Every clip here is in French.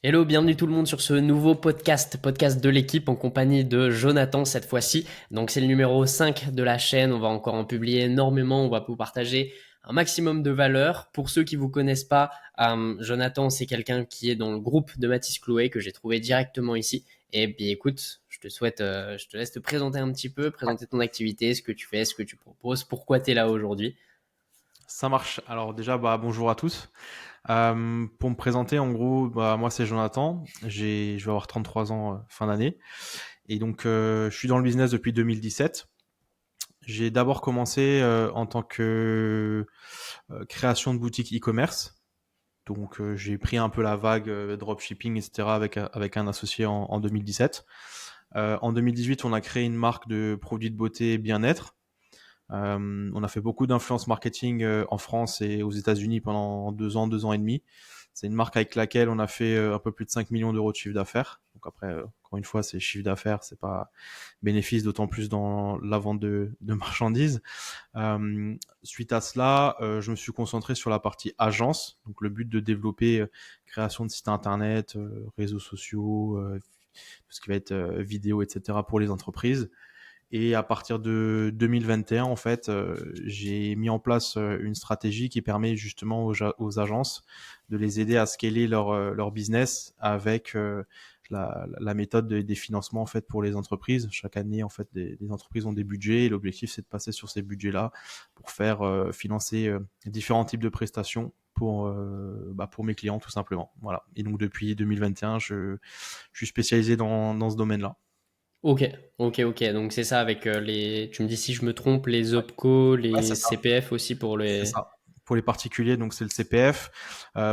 Hello, bienvenue tout le monde sur ce nouveau podcast de l'équipe en compagnie de Jonathan cette fois-ci. Donc c'est le numéro 5 de la chaîne, on va encore en publier énormément, on va vous partager un maximum de valeur. Pour ceux qui vous connaissent pas, Jonathan c'est quelqu'un qui est dans le groupe de Mathis Chloé que j'ai trouvé directement ici. Et bien écoute, je te laisse te présenter un petit peu, Ouais. présenter ton activité, ce que tu fais, ce que tu proposes, pourquoi tu es là aujourd'hui. Ça marche. Alors déjà, bonjour à tous. Pour me présenter, en gros, moi c'est Jonathan. Je vais avoir 33 ans fin d'année. Et donc, je suis dans le business depuis 2017. J'ai d'abord commencé en tant que création de boutique e-commerce. Donc, j'ai pris un peu la vague dropshipping, etc. avec un associé en 2017. En 2018, on a créé une marque de produits de beauté et bien-être. On a fait beaucoup d'influence marketing en France et aux États-Unis pendant 2 ans et demi. C'est une marque avec laquelle on a fait un peu plus de 5 millions d'euros de chiffre d'affaires. Donc après, encore une fois, c'est chiffre d'affaires, c'est pas bénéfice, d'autant plus dans la vente de marchandises. Suite à cela, je me suis concentré sur la partie agence. Donc le but de développer création de sites internet, réseaux sociaux, tout ce qui va être vidéo, etc. pour les entreprises. Et à partir de 2021, en fait, j'ai mis en place une stratégie qui permet justement aux agences de les aider à scaler leur business avec la méthode des financements en fait pour les entreprises. Chaque année, en fait, les entreprises ont des budgets et l'objectif c'est de passer sur ces budgets-là pour faire financer différents types de prestations pour mes clients tout simplement. Voilà. Et donc depuis 2021, je suis spécialisé dans ce domaine-là. Ok, ok. Donc c'est ça avec tu me dis si je me trompe, les Ouais, OPCO, ouais, les c'est ça. CPF aussi pour C'est les. ça. Pour les particuliers, donc c'est le CPF.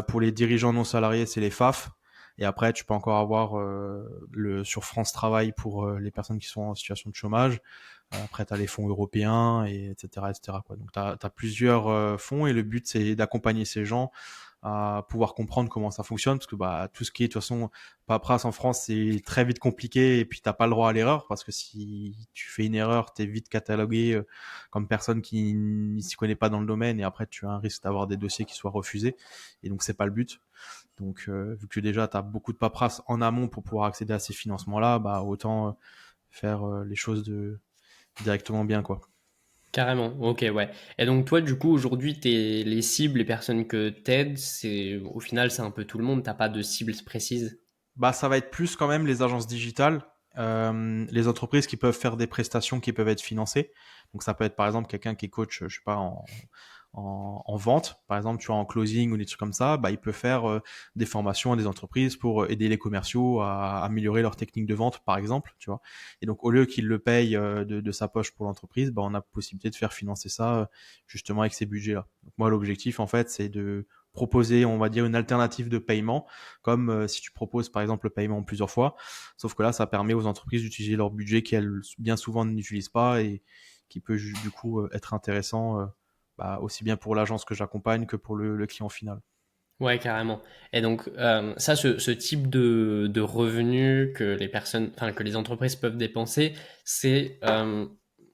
Pour les dirigeants non salariés, c'est les FAF. Et après, tu peux encore avoir sur France Travail pour les personnes qui sont en situation de chômage. Après, tu as les fonds européens, etc., etc., quoi. Donc, tu as plusieurs fonds et le but, c'est d'accompagner ces gens à pouvoir comprendre comment ça fonctionne parce que tout ce qui est de toute façon paperasse en France c'est très vite compliqué et puis t'as pas le droit à l'erreur parce que si tu fais une erreur t'es vite catalogué comme personne qui ne s'y connaît pas dans le domaine et après tu as un risque d'avoir des dossiers qui soient refusés et donc c'est pas le but. Donc vu que déjà tu as beaucoup de paperasse en amont pour pouvoir accéder à ces financements là, autant faire les choses directement bien quoi. Carrément, ok, ouais. Et donc toi, du coup, aujourd'hui, les cibles, les personnes que t'aides, au final, c'est un peu tout le monde, t'as pas de cibles précises. Ça va être plus quand même les agences digitales, les entreprises qui peuvent faire des prestations qui peuvent être financées. Donc ça peut être par exemple quelqu'un qui est coach, je sais pas, en vente, par exemple, tu vois, en closing ou des trucs comme ça, il peut faire des formations à des entreprises pour aider les commerciaux à améliorer leur technique de vente, par exemple, tu vois. Et donc au lieu qu'il le paye de sa poche pour l'entreprise, on a la possibilité de faire financer ça justement avec ces budgets-là. Donc moi, l'objectif en fait, c'est de proposer, on va dire, une alternative de paiement comme si tu proposes par exemple le paiement en plusieurs fois. Sauf que là, ça permet aux entreprises d'utiliser leur budget qu'elles bien souvent n'utilisent pas et qui peut du coup être intéressant aussi bien pour l'agence que j'accompagne que pour le client final. Ouais, carrément. Et donc, ça, ce type de revenus que les personnes, enfin, que les entreprises peuvent dépenser, c'est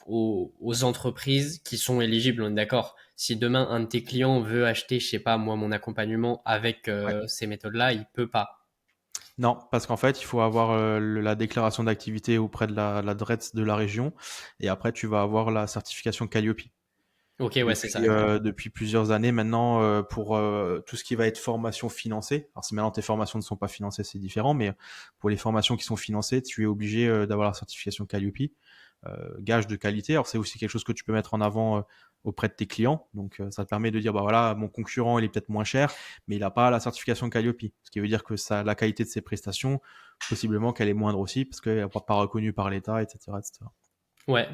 aux entreprises qui sont éligibles, on est d'accord. Si demain, un de tes clients veut acheter, je sais pas, moi, mon accompagnement avec Ouais. ces méthodes-là, il peut pas. Non, parce qu'en fait, il faut avoir la déclaration d'activité auprès de la DRETS de la région et après, tu vas avoir la certification Calliope. Ok, ouais, c'est ça. Depuis plusieurs années maintenant pour tout ce qui va être formation financée. Alors si maintenant tes formations ne sont pas financées, c'est différent, mais pour les formations qui sont financées, tu es obligé d'avoir la certification Calliope, gage de qualité. Alors c'est aussi quelque chose que tu peux mettre en avant auprès de tes clients. Donc ça te permet de dire voilà, mon concurrent il est peut-être moins cher, mais il n'a pas la certification Calliope, ce qui veut dire que la qualité de ses prestations possiblement qu'elle est moindre aussi parce qu'elle n'est pas reconnue par l'État, etc., etc. Ouais,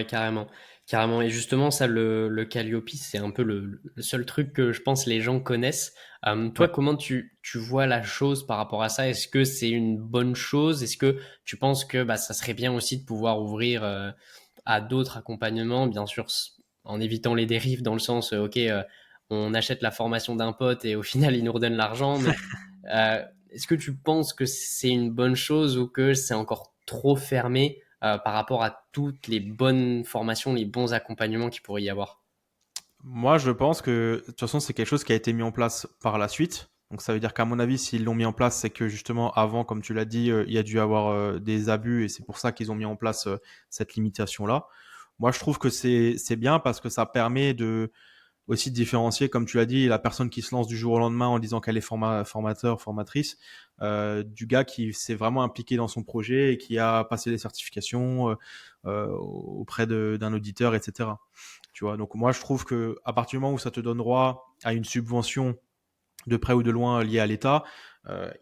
carrément. Carrément. Et justement, ça, le Calliope, c'est un peu le seul truc que je pense les gens connaissent. Toi, Ouais. comment tu vois la chose par rapport à ça? Est-ce que c'est une bonne chose? Est-ce que tu penses que bah, ça serait bien aussi de pouvoir ouvrir à d'autres accompagnements, bien sûr, en évitant les dérives dans le sens, ok, on achète la formation d'un pote et au final, il nous redonne l'argent, mais est-ce que tu penses que c'est une bonne chose ou que c'est encore trop fermé par rapport à toutes les bonnes formations, les bons accompagnements qu'il pourrait y avoir? Moi, je pense que de toute façon, c'est quelque chose qui a été mis en place par la suite. Donc ça veut dire qu'à mon avis, s'ils l'ont mis en place, c'est que justement avant, comme tu l'as dit, il y a dû avoir des abus et c'est pour ça qu'ils ont mis en place cette limitation-là. Moi, je trouve que c'est bien parce que ça permet de aussi de différencier, comme tu l'as dit, la personne qui se lance du jour au lendemain en disant qu'elle est formateur, formatrice, du gars qui s'est vraiment impliqué dans son projet et qui a passé les certifications auprès d'un auditeur, etc. Tu vois, donc moi je trouve que à partir du moment où ça te donne droit à une subvention de près ou de loin lié à l'État,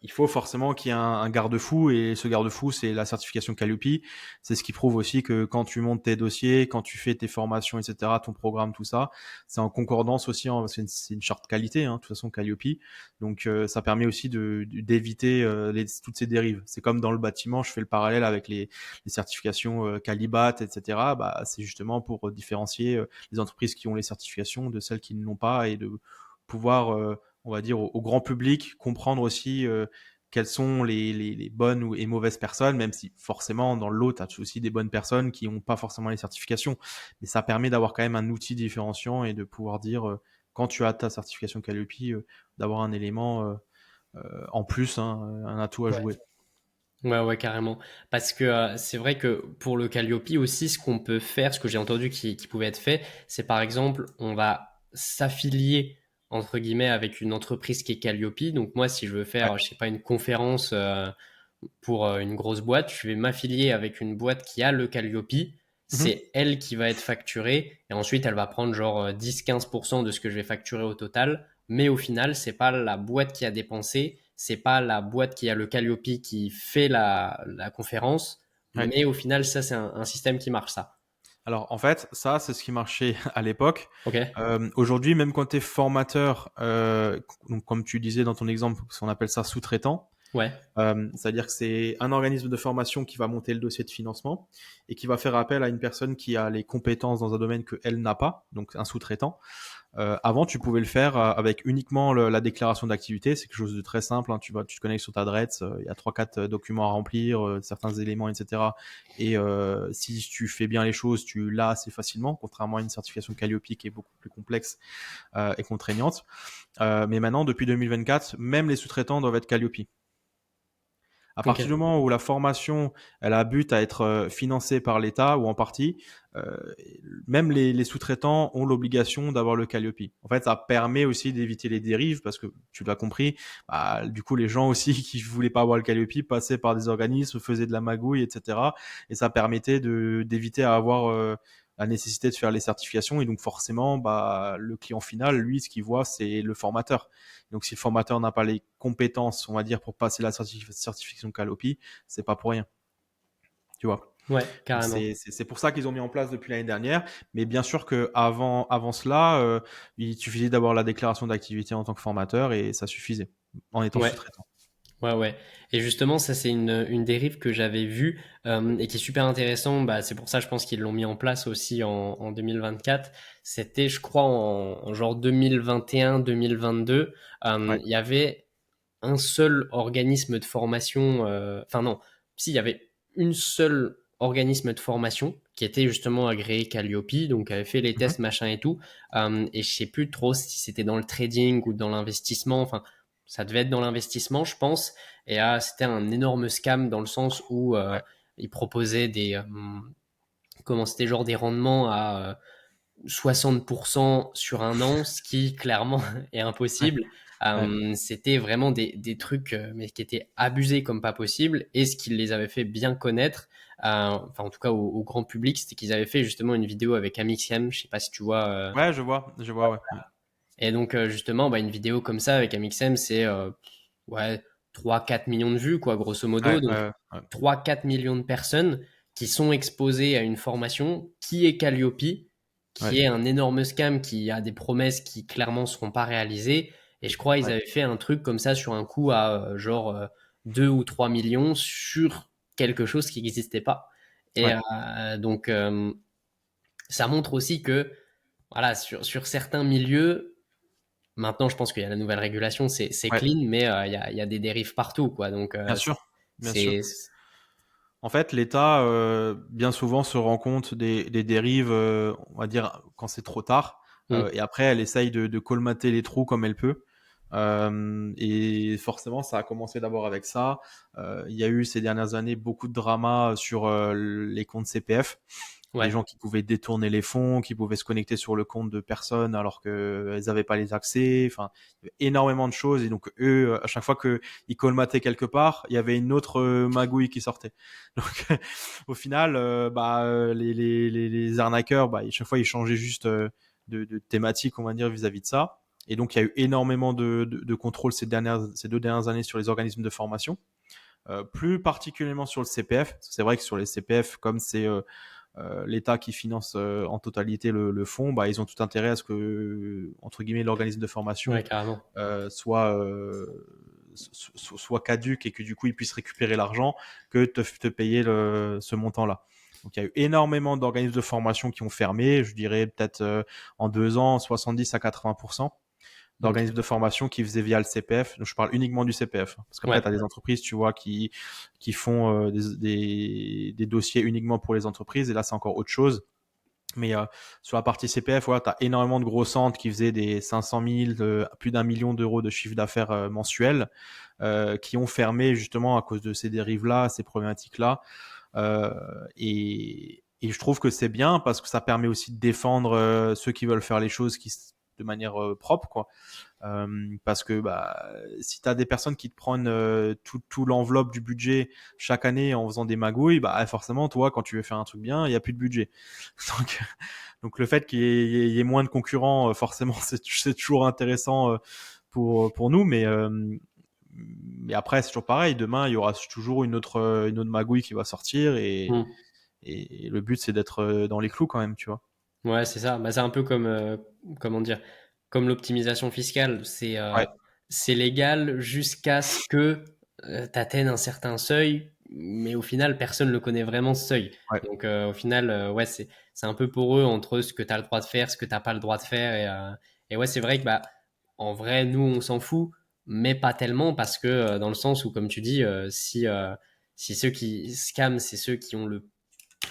il faut forcément qu'il y ait un garde-fou et ce garde-fou c'est la certification Calliope. C'est ce qui prouve aussi que quand tu montes tes dossiers, quand tu fais tes formations, etc., ton programme, tout ça, c'est en concordance aussi, c'est une charte qualité, hein, de toute façon Calliope. Donc ça permet aussi d'éviter toutes ces dérives. C'est comme dans le bâtiment, je fais le parallèle avec les certifications Calibat, etc. Bah, c'est justement pour différencier les entreprises qui ont les certifications de celles qui ne l'ont pas et de pouvoir on va dire, au grand public, comprendre aussi quelles sont les bonnes et mauvaises personnes, même si forcément dans le lot, tu as aussi des bonnes personnes qui n'ont pas forcément les certifications. Mais ça permet d'avoir quand même un outil différenciant et de pouvoir dire, quand tu as ta certification Calliope, d'avoir un élément en plus, hein, un atout à Ouais. jouer. Ouais, ouais, carrément. Parce que c'est vrai que pour le Calliope aussi, ce qu'on peut faire, ce que j'ai entendu qui pouvait être fait, c'est par exemple, on va s'affilier, entre guillemets, avec une entreprise qui est Calliope. Donc moi, si je veux Ouais. faire, je sais pas, une conférence pour une grosse boîte, je vais m'affilier avec une boîte qui a le Calliope. Mhm. C'est elle qui va être facturée et ensuite elle va prendre genre 10-15% de ce que je vais facturer au total. Mais au final, c'est pas la boîte qui a dépensé, c'est pas la boîte qui a le Calliope qui fait la conférence. Ouais. Mais au final, ça, c'est un système qui marche, ça. Alors en fait, ça c'est ce qui marchait à l'époque. Ok? Aujourd'hui, même quand tu es formateur, donc comme tu disais dans ton exemple, on appelle ça sous-traitant. Ouais. C'est-à-dire que c'est un organisme de formation qui va monter le dossier de financement et qui va faire appel à une personne qui a les compétences dans un domaine que elle n'a pas, donc un sous-traitant. Avant, tu pouvais le faire avec uniquement la déclaration d'activité. C'est quelque chose de très simple, hein. Tu te connectes sur ta Dreads, il y a 3-4 documents à remplir, certains éléments, etc. Et si tu fais bien les choses, tu l'as assez facilement, contrairement à une certification Calliope qui est beaucoup plus complexe et contraignante. Mais maintenant, depuis 2024, même les sous-traitants doivent être Calliope. À Ok. partir du moment où la formation, elle a but à être financée par l'État ou en partie, euh, même les sous-traitants ont l'obligation d'avoir le Calliope. En fait, ça permet aussi d'éviter les dérives parce que tu l'as compris, bah, du coup, les gens aussi qui voulaient pas avoir le Calliope passaient par des organismes, faisaient de la magouille, etc. Et ça permettait d'éviter à avoir la nécessité de faire les certifications. Et donc, forcément, bah, le client final, lui, ce qu'il voit, c'est le formateur. Donc, si le formateur n'a pas les compétences, on va dire, pour passer la certification Calliope, c'est pas pour rien. Tu vois. Ouais, Donc, carrément. c'est pour ça qu'ils ont mis en place depuis l'année dernière. Mais bien sûr que avant cela, il suffisait d'avoir la déclaration d'activité en tant que formateur et ça suffisait en étant Ouais. sous-traitant. Ouais, ouais. Et justement, ça, c'est une dérive que j'avais vue et qui est super intéressant. Bah, c'est pour ça, je pense qu'ils l'ont mis en place aussi en 2024. C'était, je crois, en genre 2021-2022. Ouais. Il y avait un seul organisme de formation. Enfin, non. Si, il y avait une seule organisme de formation qui était justement agréé Calliope, donc avait fait les Mhm. tests, machin et tout. Et je sais plus trop si c'était dans le trading ou dans l'investissement. Enfin, ça devait être dans l'investissement, je pense. Et c'était un énorme scam dans le sens où Ouais. ils proposaient comment c'était genre des rendements à 60% sur un an, ce qui clairement est Ouais. impossible. Ouais. C'était vraiment des trucs mais qui étaient abusés comme pas possible. Et ce qui les avait fait bien connaître, enfin en tout cas au grand public, c'était qu'ils avaient fait justement une vidéo avec Amixem. Je sais pas si tu vois. Ouais, je vois, ouais. Mm. Et donc justement, bah, une vidéo comme ça avec Amixem, c'est ouais, 3-4 millions de vues, quoi, grosso modo. Ouais, Donc ouais, ouais. 3-4 millions de personnes qui sont exposées à une formation qui est Calliope, Ouais. qui est un énorme scam, qui a des promesses qui clairement ne seront pas réalisées. Et je crois qu'ils Ouais. avaient fait un truc comme ça sur un coup à genre 2 ou 3 millions sur quelque chose qui n'existait pas. Et Ouais. donc, ça montre aussi que, voilà, sur certains milieux, maintenant, je pense qu'il y a la nouvelle régulation, c'est Ouais. clean, mais il y a des dérives partout, quoi. Donc, Bien sûr. Bien sûr. c'est, En fait, l'État, bien souvent, se rend compte des dérives, on va dire, quand c'est trop tard. hmm, Et après, elle essaye de colmater les trous comme elle peut. Et forcément, ça a commencé d'abord avec ça. Il y a eu ces dernières années beaucoup de drama sur les comptes CPF. Des Ouais, gens qui pouvaient détourner les fonds, qui pouvaient se connecter sur le compte de personnes alors qu'elles n'avaient pas les accès. Enfin, il y avait énormément de choses. Et donc, eux, à chaque fois qu'ils colmataient quelque part, il y avait une autre magouille qui sortait. Donc, au final, les arnaqueurs, à chaque fois, ils changeaient juste de thématique, on va dire, vis-à-vis de ça. Et donc, il y a eu énormément de contrôles ces 2 dernières années sur les organismes de formation, plus particulièrement sur le CPF. C'est vrai que sur les CPF, comme c'est l'État qui finance en totalité le fonds, ils ont tout intérêt à ce que, entre guillemets, l'organisme de formation ouais, carrément. soit caduque et que du coup ils puissent récupérer l'argent que te payer ce montant-là. Donc il y a eu énormément d'organismes de formation qui ont fermé, je dirais peut-être en 2 ans, 70 à 80% d'organismes Ok. de formation qui faisaient via le CPF. Donc, je parle uniquement du CPF. Parce qu'après, Ouais. tu as des entreprises, tu vois, qui font des dossiers uniquement pour les entreprises. Et là, c'est encore autre chose. Mais sur la partie CPF, voilà, tu as énormément de gros centres qui faisaient des 500 000, plus d'1 million d'euros de chiffre d'affaires mensuel, qui ont fermé justement à cause de ces dérives-là, ces problématiques-là. Et je trouve que c'est bien parce que ça permet aussi de défendre ceux qui veulent faire les choses de manière propre, quoi. Parce que si tu as des personnes qui te prennent tout l'enveloppe du budget chaque année en faisant des magouilles, forcément, toi, quand tu veux faire un truc bien, il n'y a plus de budget. Donc, donc le fait qu'il y ait moins de concurrents, forcément, c'est toujours intéressant pour nous, mais après, c'est toujours pareil. Demain, il y aura toujours une autre magouille qui va sortir Hmm. et le but, c'est d'être dans les clous quand même, tu vois. Ouais, c'est ça. Bah, c'est un peu comme, comment dire, comme l'optimisation fiscale. Ouais, C'est légal jusqu'à ce que tu atteignes un certain seuil, mais au final, personne ne connaît vraiment ce seuil. ouais, Donc, au final, ouais, c'est un peu poreux entre ce que tu as le droit de faire, ce que tu n'as pas le droit de faire. Et ouais, c'est vrai que, bah, en vrai, nous, on s'en fout, mais pas tellement parce que, dans le sens où, comme tu dis, si ceux qui scamment, c'est ceux qui ont le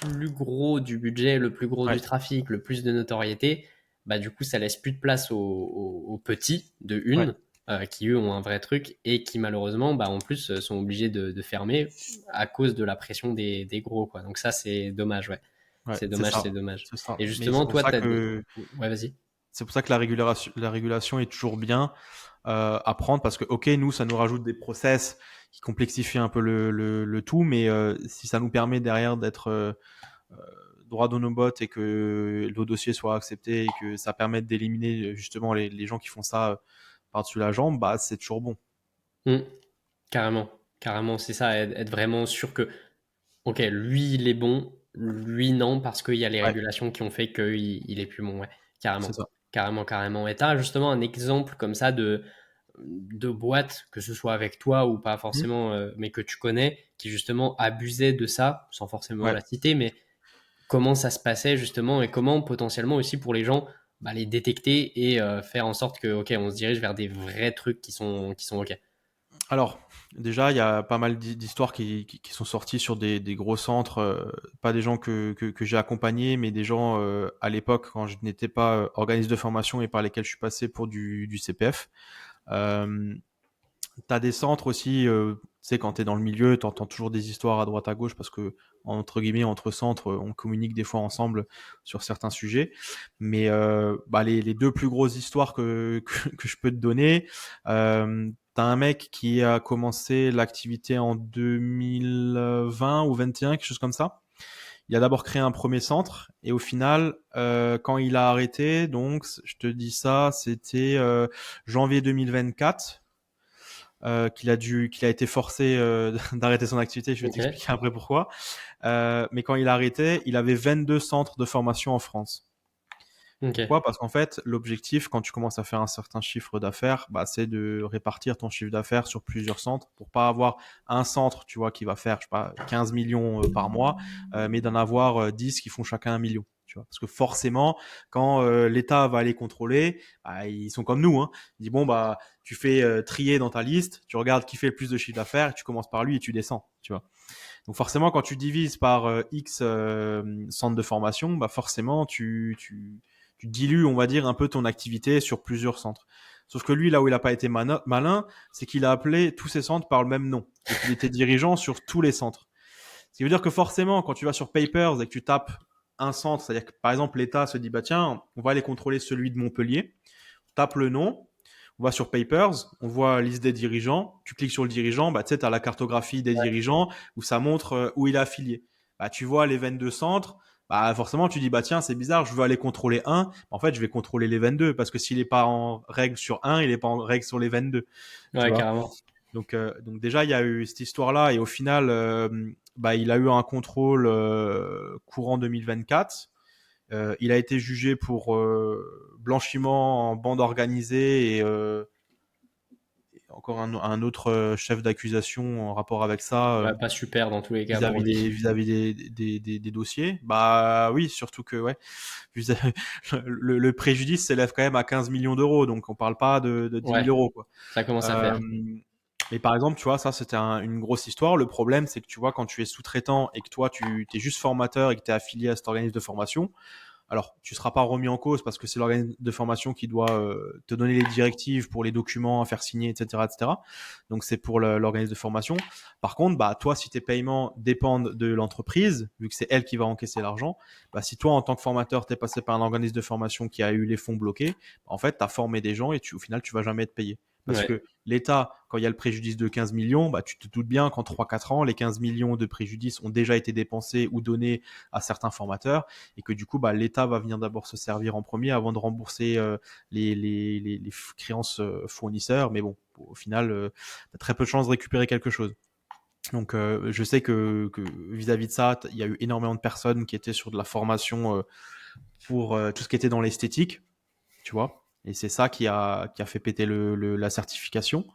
plus gros du budget, le plus gros ouais, du trafic, le plus de notoriété, bah du coup ça laisse plus de place aux petits de ouais, une qui eux ont un vrai truc et qui malheureusement bah en plus sont obligés de fermer à cause de la pression des gros quoi. Donc ça c'est dommage ouais. ouais, C'est c'est dommage, ça, c'est dommage. c'est ça. Et Mais c'est justement pour toi ça t'as des... que Ouais vas-y. C'est pour ça que la régulation est toujours bien à prendre parce que, ok, nous, ça nous rajoute des process qui complexifient un peu le tout, mais si ça nous permet derrière d'être droit dans nos bottes et que le dossier soit accepté et que ça permette d'éliminer justement les gens qui font ça par-dessus la jambe, c'est toujours bon. Hmm, carrément, carrément c'est ça, être vraiment sûr que ok lui il est bon, lui non parce qu'il y a les Ouais, régulations qui ont fait qu'il est plus bon ouais. c'est Carrément. ça. Carrément, carrément. Et tu as justement un exemple comme ça de boîte, que ce soit avec toi ou pas Mhm. forcément, mais que tu connais, qui justement abusait de ça, sans forcément Ouais. la citer, mais comment ça se passait justement et comment potentiellement aussi pour les gens bah, les détecter et faire en sorte que, ok, on se dirige vers des vrais trucs qui sont ok. Alors, déjà, il y a pas mal d'histoires qui sont sorties sur des gros centres, pas des gens que j'ai accompagnés, mais des gens à l'époque quand je n'étais pas organisme de formation et par lesquels je suis passé pour du CPF. Euh, T'as des centres aussi, tu sais, quand t'es dans le milieu, t'entends toujours des histoires à droite à gauche parce que, entre guillemets, entre centres, on communique des fois ensemble sur certains sujets. Mais les deux plus grosses histoires que je peux te donner, t'as un mec qui a commencé l'activité en 2020 ou 21, quelque chose comme ça. Il a d'abord créé un premier centre et au final, quand il a arrêté, donc je te dis ça, c'était janvier 2024 qu'il a été forcé d'arrêter son activité. Je vais Ok, t'expliquer après pourquoi. Mais quand il a arrêté, il avait 22 centres de formation en France. ok. Pourquoi? Parce qu'en fait, l'objectif, quand tu commences à faire un certain chiffre d'affaires, c'est de répartir ton chiffre d'affaires sur plusieurs centres pour pas avoir un centre, tu vois, qui va faire, je sais pas, 15 millions par mois, mais d'en avoir 10 qui font chacun 1 million. Tu vois, parce que forcément, quand l'État va aller contrôler, ils sont comme nous. Hein. Ils disent bon tu fais trier dans ta liste, tu regardes qui fait le plus de chiffre d'affaires, tu commences par lui et tu descends. Tu vois. Donc forcément, quand tu divises par X centres de formation, forcément tu dilues, on va dire, un peu ton activité sur plusieurs centres. Sauf que lui, là où il n'a pas été malin, c'est qu'il a appelé tous ses centres par le même nom et qu'il était dirigeant sur tous les centres. Ce qui veut dire que forcément, quand tu vas sur Papers et que tu tapes un centre, c'est-à-dire que par exemple l'État se dit bah tiens, on va aller contrôler celui de Montpellier, tape le nom, on va sur Papers, on voit la liste des dirigeants, tu cliques sur le dirigeant, bah tu sais, tu as la cartographie des dirigeants où ça montre où il est affilié. Bah tu vois les 22 centres, bah forcément tu dis bah tiens, c'est bizarre, je veux aller contrôler un. En fait, je vais contrôler les 22 parce que s'il est pas en règle sur un, il est pas en règle sur les 22. Tu Ouais, vois. carrément. Donc déjà, il y a eu cette histoire-là et au final, bah, il a eu un contrôle courant 2024. Il a été jugé pour blanchiment en bande organisée et encore un autre chef d'accusation en rapport avec ça Ouais, pas super dans tous les cas pour vis-à-vis lui. des dossiers. Bah oui, surtout que ouais, vis-à- le préjudice s'élève quand même à 15 millions d'euros, donc on parle pas de 10 000 Ouais, euros quoi. ça commence à Euh, faire. et par exemple, tu vois, ça c'était une grosse histoire. Le problème, c'est que tu vois, quand tu es sous-traitant et que toi, tu es juste formateur et que tu es affilié à cet organisme de formation, alors tu seras pas remis en cause parce que c'est l'organisme de formation qui doit te donner les directives pour les documents à faire signer, etc., etc. Donc c'est pour l'organisme de formation. Par contre, bah toi, si tes paiements dépendent de l'entreprise, vu que c'est elle qui va encaisser l'argent, bah si toi en tant que formateur t'es passé par un organisme de formation qui a eu les fonds bloqués, bah, en fait t'as formé des gens et au final tu vas jamais être payé. Parce Ouais, que l'État, quand il y a le préjudice de 15 millions, bah, tu te doutes bien qu'en 3-4 ans, les 15 millions de préjudice ont déjà été dépensés ou donnés à certains formateurs et que du coup, bah, l'État va venir d'abord se servir en premier avant de rembourser les créances fournisseurs. Mais bon, au final, tu as très peu de chances de récupérer quelque chose. Donc, je sais que vis-à-vis de ça, il y a eu énormément de personnes qui étaient sur de la formation pour tout ce qui était dans l'esthétique, tu vois. Et c'est ça qui a fait péter la certification.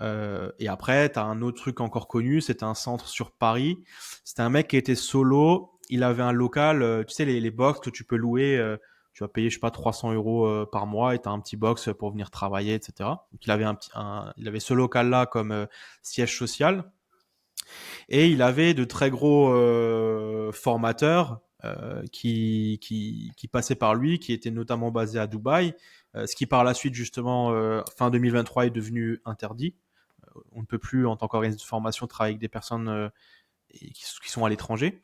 Et après, tu as un autre truc encore connu, c'était un centre sur Paris. C'était un mec qui était solo. Il avait un local, tu sais, les box que tu peux louer. Tu vas payer, je sais pas, 300 euros par mois et tu as un petit box pour venir travailler, etc. Donc, il avait ce local-là comme siège social. Et il avait de très gros formateurs qui passaient par lui, qui étaient notamment basés à Dubaï, ce qui par la suite, justement, fin 2023, est devenu interdit. On ne peut plus, en tant qu'organisme de formation, travailler avec des personnes qui sont à l'étranger,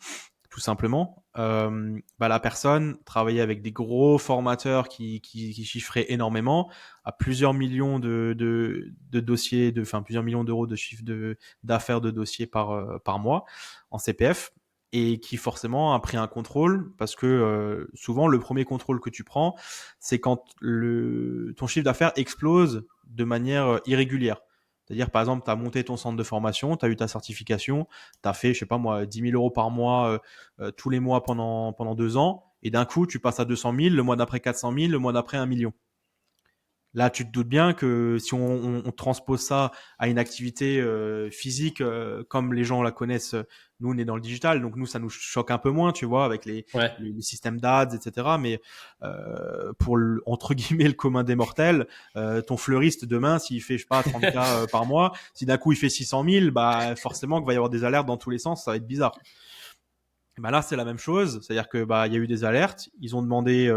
tout simplement. Bah, la personne travaillait avec des gros formateurs qui chiffraient énormément, à plusieurs millions de dossiers, enfin plusieurs millions d'euros de chiffre d'affaires de dossiers par mois en CPF et qui forcément a pris un contrôle parce que souvent le premier contrôle que tu prends, c'est quand ton chiffre d'affaires explose de manière irrégulière. C'est-à-dire, par exemple, tu as monté ton centre de formation, tu as eu ta certification, tu as fait, je sais pas moi, 10 000 euros par mois, tous les mois pendant 2 ans, et d'un coup, tu passes à 200 000, le mois d'après 400 000, le mois d'après 1 million. Là, tu te doutes bien que si on transpose ça à une activité physique comme les gens la connaissent, nous on est dans le digital, donc nous ça nous choque un peu moins, tu vois, avec ouais, les systèmes d'ads, etc. Mais pour entre guillemets le commun des mortels, ton fleuriste demain, s'il fait je sais pas 30K par mois, si d'un coup il fait 600 000, bah forcément qu'il va y avoir des alertes dans tous les sens, ça va être bizarre. Bah là, c'est la même chose, c'est-à-dire que bah il y a eu des alertes, ils ont demandé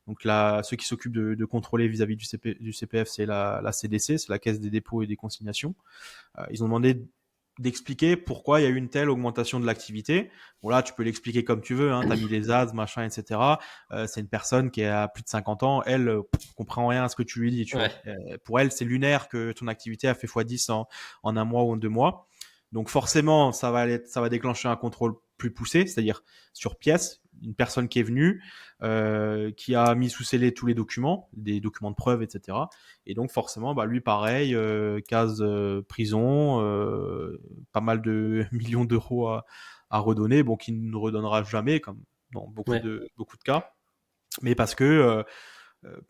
donc ceux qui s'occupent de contrôler vis-à-vis du CPF, c'est la CDC, c'est la Caisse des dépôts et des consignations. Ils ont demandé d'expliquer pourquoi il y a eu une telle augmentation de l'activité. Bon là, tu peux l'expliquer comme tu veux, hein, tu as mis les ads, machin, etc. C'est une personne qui a plus de 50 ans, elle comprend rien à ce que tu lui dis, tu ouais, vois. Pour elle, c'est lunaire que ton activité a fait x10 en un mois ou en 2 mois. Donc forcément, ça va déclencher un contrôle plus poussé, c'est-à-dire sur pièce, une personne qui est venue, qui a mis sous scellé tous les documents, des documents de preuve, etc. Et donc forcément, bah, lui pareil, case prison, pas mal de millions d'euros à redonner, bon, qu'il ne redonnera jamais, comme dans ouais, beaucoup de cas, mais parce que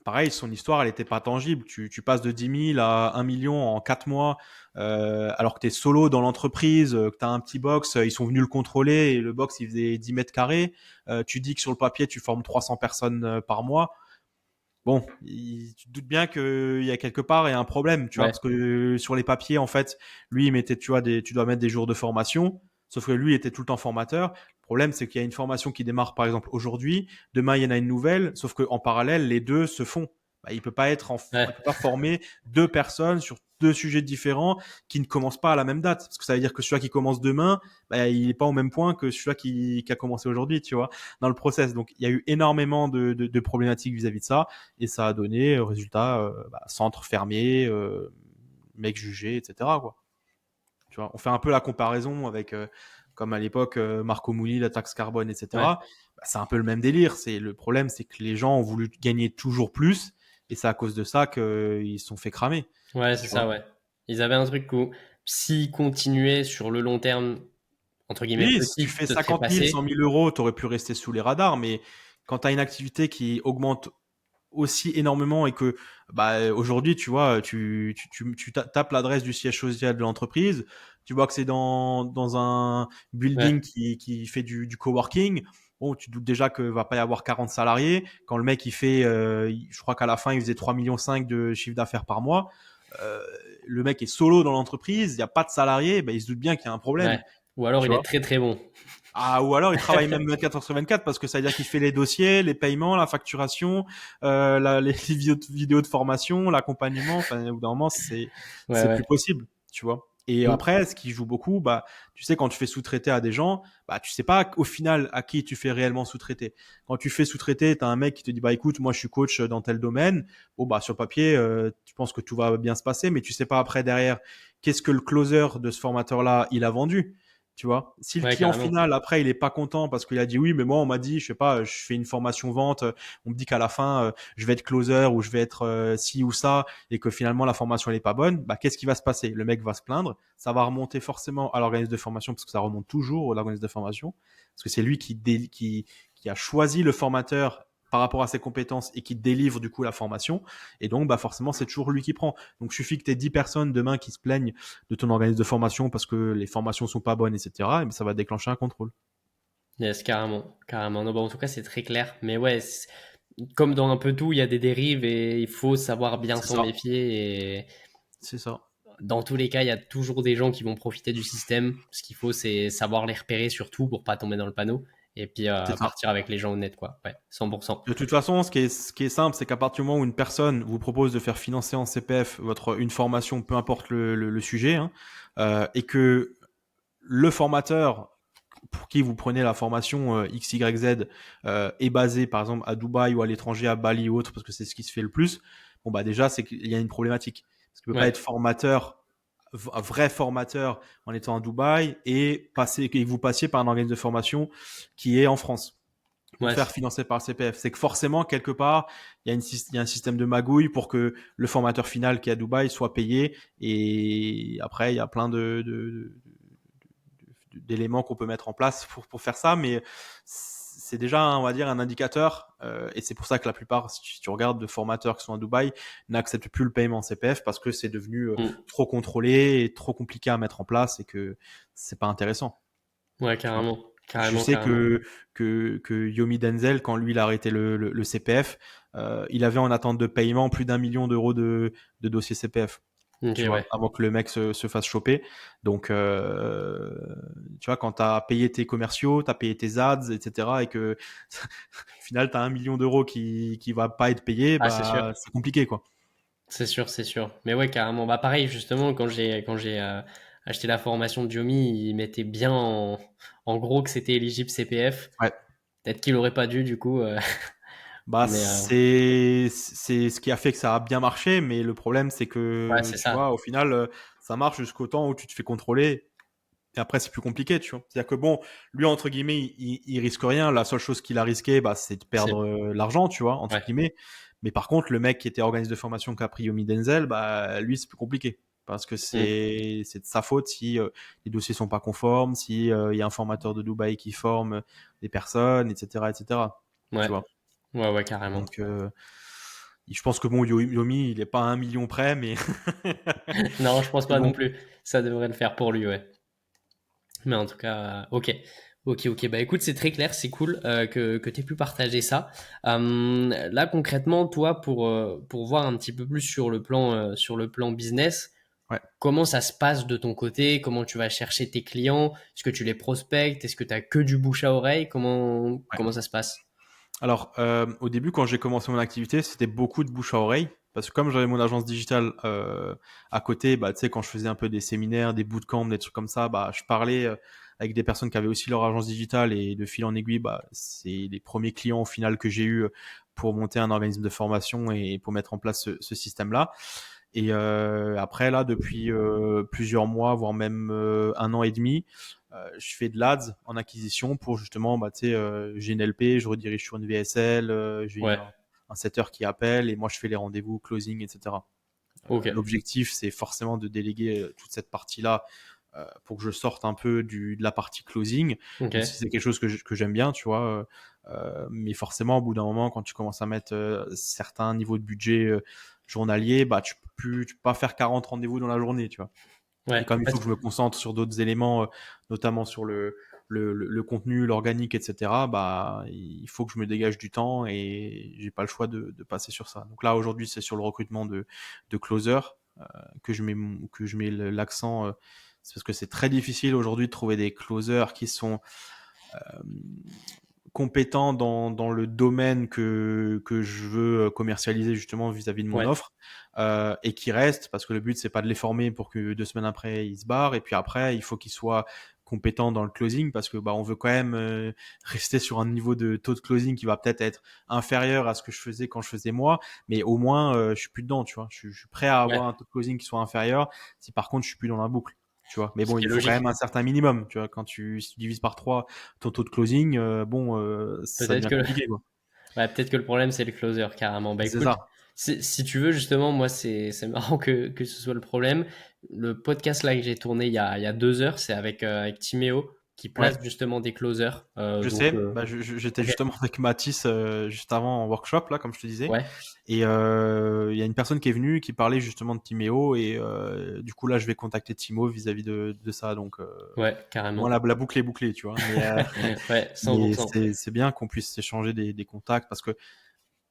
pareil, son histoire, elle n'était pas tangible. Tu passes de 10 000 à 1 million en 4 mois, alors que tu es solo dans l'entreprise, que tu as un petit box, ils sont venus le contrôler et le box, il faisait 10 mètres carrés. Tu dis que sur le papier, tu formes 300 personnes par mois. Bon, tu te doutes bien qu'il y a quelque part il y a un problème, tu vois, ouais, parce que sur les papiers, en fait, lui, il mettait, tu vois, tu dois mettre des jours de formation, sauf que lui était tout le temps formateur. Le problème, c'est qu'il y a une formation qui démarre, par exemple, aujourd'hui, demain, il y en a une nouvelle, sauf qu'en parallèle, les deux se font. bah, il peut pas Ouais, il peut pas former deux personnes sur deux sujets différents qui ne commencent pas à la même date. Parce que ça veut dire que celui qui commence demain, bah, il est pas au même point que celui qui a commencé aujourd'hui, tu vois, dans le process. Donc, il y a eu énormément de problématiques vis-à-vis de ça et ça a donné, résultat, centre fermé, mec jugé, etc., quoi. Tu vois, on fait un peu la comparaison avec, comme à l'époque, Marco Mouli, la taxe carbone, ouais, etc. Bah, c'est un peu le même délire. Le problème, c'est que les gens ont voulu gagner toujours plus, et c'est à cause de ça qu'ils se sont fait cramer. ouais, c'est Tu ça, vois. ouais. Ils avaient un truc où s'ils continuaient sur le long terme, entre guillemets, Oui, si tu petit, fais te 50 000, 100 trépasser. 000 euros, tu aurais pu rester sous les radars, mais quand tu as une activité qui augmente aussi énormément et que bah, aujourd'hui, tu vois, tu tapes l'adresse du siège social de l'entreprise, tu vois que c'est dans un building Ouais, qui fait du coworking. Bon, tu doutes déjà que va pas y avoir 40 salariés. Quand le mec, il fait, je crois qu'à la fin, il faisait 3,5 millions de chiffre d'affaires par mois. Euh, le mec est solo dans l'entreprise, il n'y a pas de salariés, ben, il se doute bien qu'il y a un problème. ouais. Ou alors Tu il est vois. très très bon. Ah, ou alors il travaille même 24 heures sur 24 parce que ça veut dire qu'il fait les dossiers, les paiements, la facturation, les vidéos de formation, l'accompagnement. Enfin, au bout d'un moment, Ouais, c'est ouais. plus possible, tu vois. Et Mm. après, ce qui joue beaucoup, bah, tu sais, quand tu fais sous-traiter à des gens, bah, tu sais pas au final à qui tu fais réellement sous-traiter. Quand tu fais sous-traiter, t'as un mec qui te dit, bah, écoute, moi, je suis coach dans tel domaine. Bon, bah, sur papier, tu penses que tout va bien se passer, mais tu sais pas après derrière, qu'est-ce que le closer de ce formateur-là, il a vendu. Tu vois, si le Ouais, client carrément. final après il est pas content parce qu'il a dit oui, mais moi on m'a dit, je sais pas, je fais une formation vente, on me dit qu'à la fin je vais être closer ou je vais être ci ou ça et que finalement la formation elle est pas bonne, bah qu'est-ce qui va se passer? Le mec va se plaindre, ça va remonter forcément à l'organisme de formation parce que ça remonte toujours à l'organisme de formation parce que c'est lui qui a choisi le formateur par rapport à ses compétences et qui délivre du coup la formation et donc bah forcément c'est toujours lui qui prend. Donc suffit que tu aies 10 personnes demain qui se plaignent de ton organisme de formation parce que les formations sont pas bonnes, etc. Et ça va déclencher un contrôle. Yes, carrément. Carrément. Non, bah, en tout cas, c'est très clair. Mais ouais, comme dans un peu tout, il y a des dérives et il faut savoir bien C'est s'en ça. méfier. Et C'est ça. dans tous les cas, il y a toujours des gens qui vont profiter du système. Ce qu'il faut, c'est savoir les repérer surtout pour pas tomber dans le panneau. Et puis C'est ça. partir avec les gens honnêtes, quoi. Ouais, 100%. De toute façon, ce qui est simple, c'est qu'à partir du moment où une personne vous propose de faire financer en CPF une formation, peu importe le sujet, hein, et que le formateur pour qui vous prenez la formation XYZ est basé par exemple à Dubaï ou à l'étranger, à Bali ou autre, parce que c'est ce qui se fait le plus, bon bah déjà c'est qu'il y a une problématique. Parce qu'il ne peut pas Ouais, être formateur, un vrai formateur en étant à Dubaï et que vous passiez par un organisme de formation qui est en France pour ouais, faire financer par le CPF. C'est que forcément, quelque part, il y a un système de magouille pour que le formateur final qui est à Dubaï soit payé. Et après, il y a plein d'éléments qu'on peut mettre en place pour faire ça, mais c'est déjà, on va dire, un indicateur, et c'est pour ça que la plupart, si tu regardes de formateurs qui sont à Dubaï, n'acceptent plus le paiement en CPF parce que c'est devenu mm. trop contrôlé et trop compliqué à mettre en place et que c'est pas intéressant. Ouais, Tu vois. carrément. Je Carrément, sais carrément. que Yomi Denzel, quand lui il a arrêté le CPF, il avait en attente de paiement plus d'1 million d'euros de dossiers CPF, Ok, tu vois, ouais. avant que le mec se fasse choper. Donc, tu vois, quand tu as payé tes commerciaux, tu as payé tes ads, etc., et que au final, tu as 1 million d'euros qui va pas être payé, Ah, c'est sûr. bah, c'est compliqué, quoi. C'est sûr, c'est sûr. Mais ouais, carrément. Bah pareil, justement, quand j'ai acheté la formation de Yomi, il mettait bien en gros que c'était éligible CPF. Ouais. Peut-être qu'il aurait pas dû du coup. Bah, Mais c'est ce qui a fait que ça a bien marché, mais le problème, c'est ouais, que, c'est tu vois, ça. au final, ça marche jusqu'au temps où tu te fais contrôler. Et après, c'est plus compliqué, tu vois. C'est-à-dire que bon, lui, entre guillemets, il risque rien. La seule chose qu'il a risqué, bah, c'est de C'est perdre l'argent, tu vois, entre ouais. guillemets. Mais par contre, le mec qui était organisme de formation qu'a pris Yomi Denzel, bah, lui, c'est plus compliqué. Parce que Mm. c'est de sa faute si les dossiers sont pas conformes, si il y a un formateur de Dubaï qui forme des personnes, etc., etc. Tu Ouais. vois. Ouais, ouais, carrément. Donc, je pense que bon, Yomi, il est pas à 1 million près, mais, Non, je pense mais pas non bon. plus. Ça devrait le faire pour lui, ouais. Mais en tout cas, ok. Ok, ok. Bah écoute, c'est très clair, c'est cool que tu aies pu partager ça. Là, concrètement, toi, pour voir un petit peu plus sur le plan business, Ouais. comment ça se passe de ton côté? Comment tu vas chercher tes clients? Est-ce que tu les prospectes? Est-ce que tu as que du bouche à oreille? Comment ça se passe? Alors, au début, quand j'ai commencé mon activité, c'était beaucoup de bouche à oreille. Parce que comme j'avais mon agence digitale à côté, bah, tu sais, quand je faisais un peu des séminaires, des bootcamps, des trucs comme ça, bah, je parlais avec des personnes qui avaient aussi leur agence digitale et de fil en aiguille, bah, c'est les premiers clients au final que j'ai eu pour monter un organisme de formation et pour mettre en place ce système-là. Et après, là, depuis plusieurs mois, voire même 1 an et demi, je fais de l'ADS en acquisition pour justement, bah, tu sais, j'ai une LP, je redirige sur une VSL, j'ai Ouais, un setter qui appelle et moi je fais les rendez-vous, closing, etc. ok, L'objectif, c'est forcément de déléguer toute cette partie-là pour que je sorte un peu de la partie closing, ok. même si c'est quelque chose que j'aime bien, tu vois. Mais forcément, au bout d'un moment, quand tu commences à mettre certains niveaux de budget journalier, bah, tu peux pas faire 40 rendez-vous dans la journée, tu vois. Et Ouais, comme il faut que je me concentre sur d'autres éléments, notamment sur le contenu, l'organique, etc., bah, il faut que je me dégage du temps et j'ai pas le choix de passer sur ça. Donc là, aujourd'hui, c'est sur le recrutement de closer que je mets l'accent. C'est parce que c'est très difficile aujourd'hui de trouver des closers qui sont compétents dans le domaine que je veux commercialiser justement vis-à-vis de mon ouais, offre et qui restent parce que le but c'est pas de les former pour que 2 semaines après ils se barrent et puis après il faut qu'ils soient compétents dans le closing parce que bah on veut quand même rester sur un niveau de taux de closing qui va peut-être être inférieur à ce que je faisais quand je faisais moi mais au moins je suis plus dedans tu vois je suis prêt à avoir ouais. un taux de closing qui soit inférieur si par contre je suis plus dans la boucle tu vois mais Ce bon qui il est me faut quand logique. même un certain minimum tu vois quand si tu divises par 3 ton taux de closing, ça Peut-être devient que compliqué, quoi. Ouais, peut-être que le problème, c'est le closer, carrément. Bah C'est écoute, ça. si tu veux, justement, moi, c'est marrant que ce soit le problème. Le podcast là que j'ai tourné il y a 2 heures, c'est avec Timéo, qui Ouais, place justement des closers. je Donc, sais. Bah, j'étais ok, justement avec Mathis juste avant en workshop, là, comme je te disais. ouais, Et il y a une personne qui est venue qui parlait justement de Timéo. Et du coup, là, je vais contacter Timo vis-à-vis de ça. Donc, ouais, au moins, carrément. la boucle est bouclée, tu vois. Ouais, Mais 100%. c'est bien qu'on puisse s'échanger des contacts parce que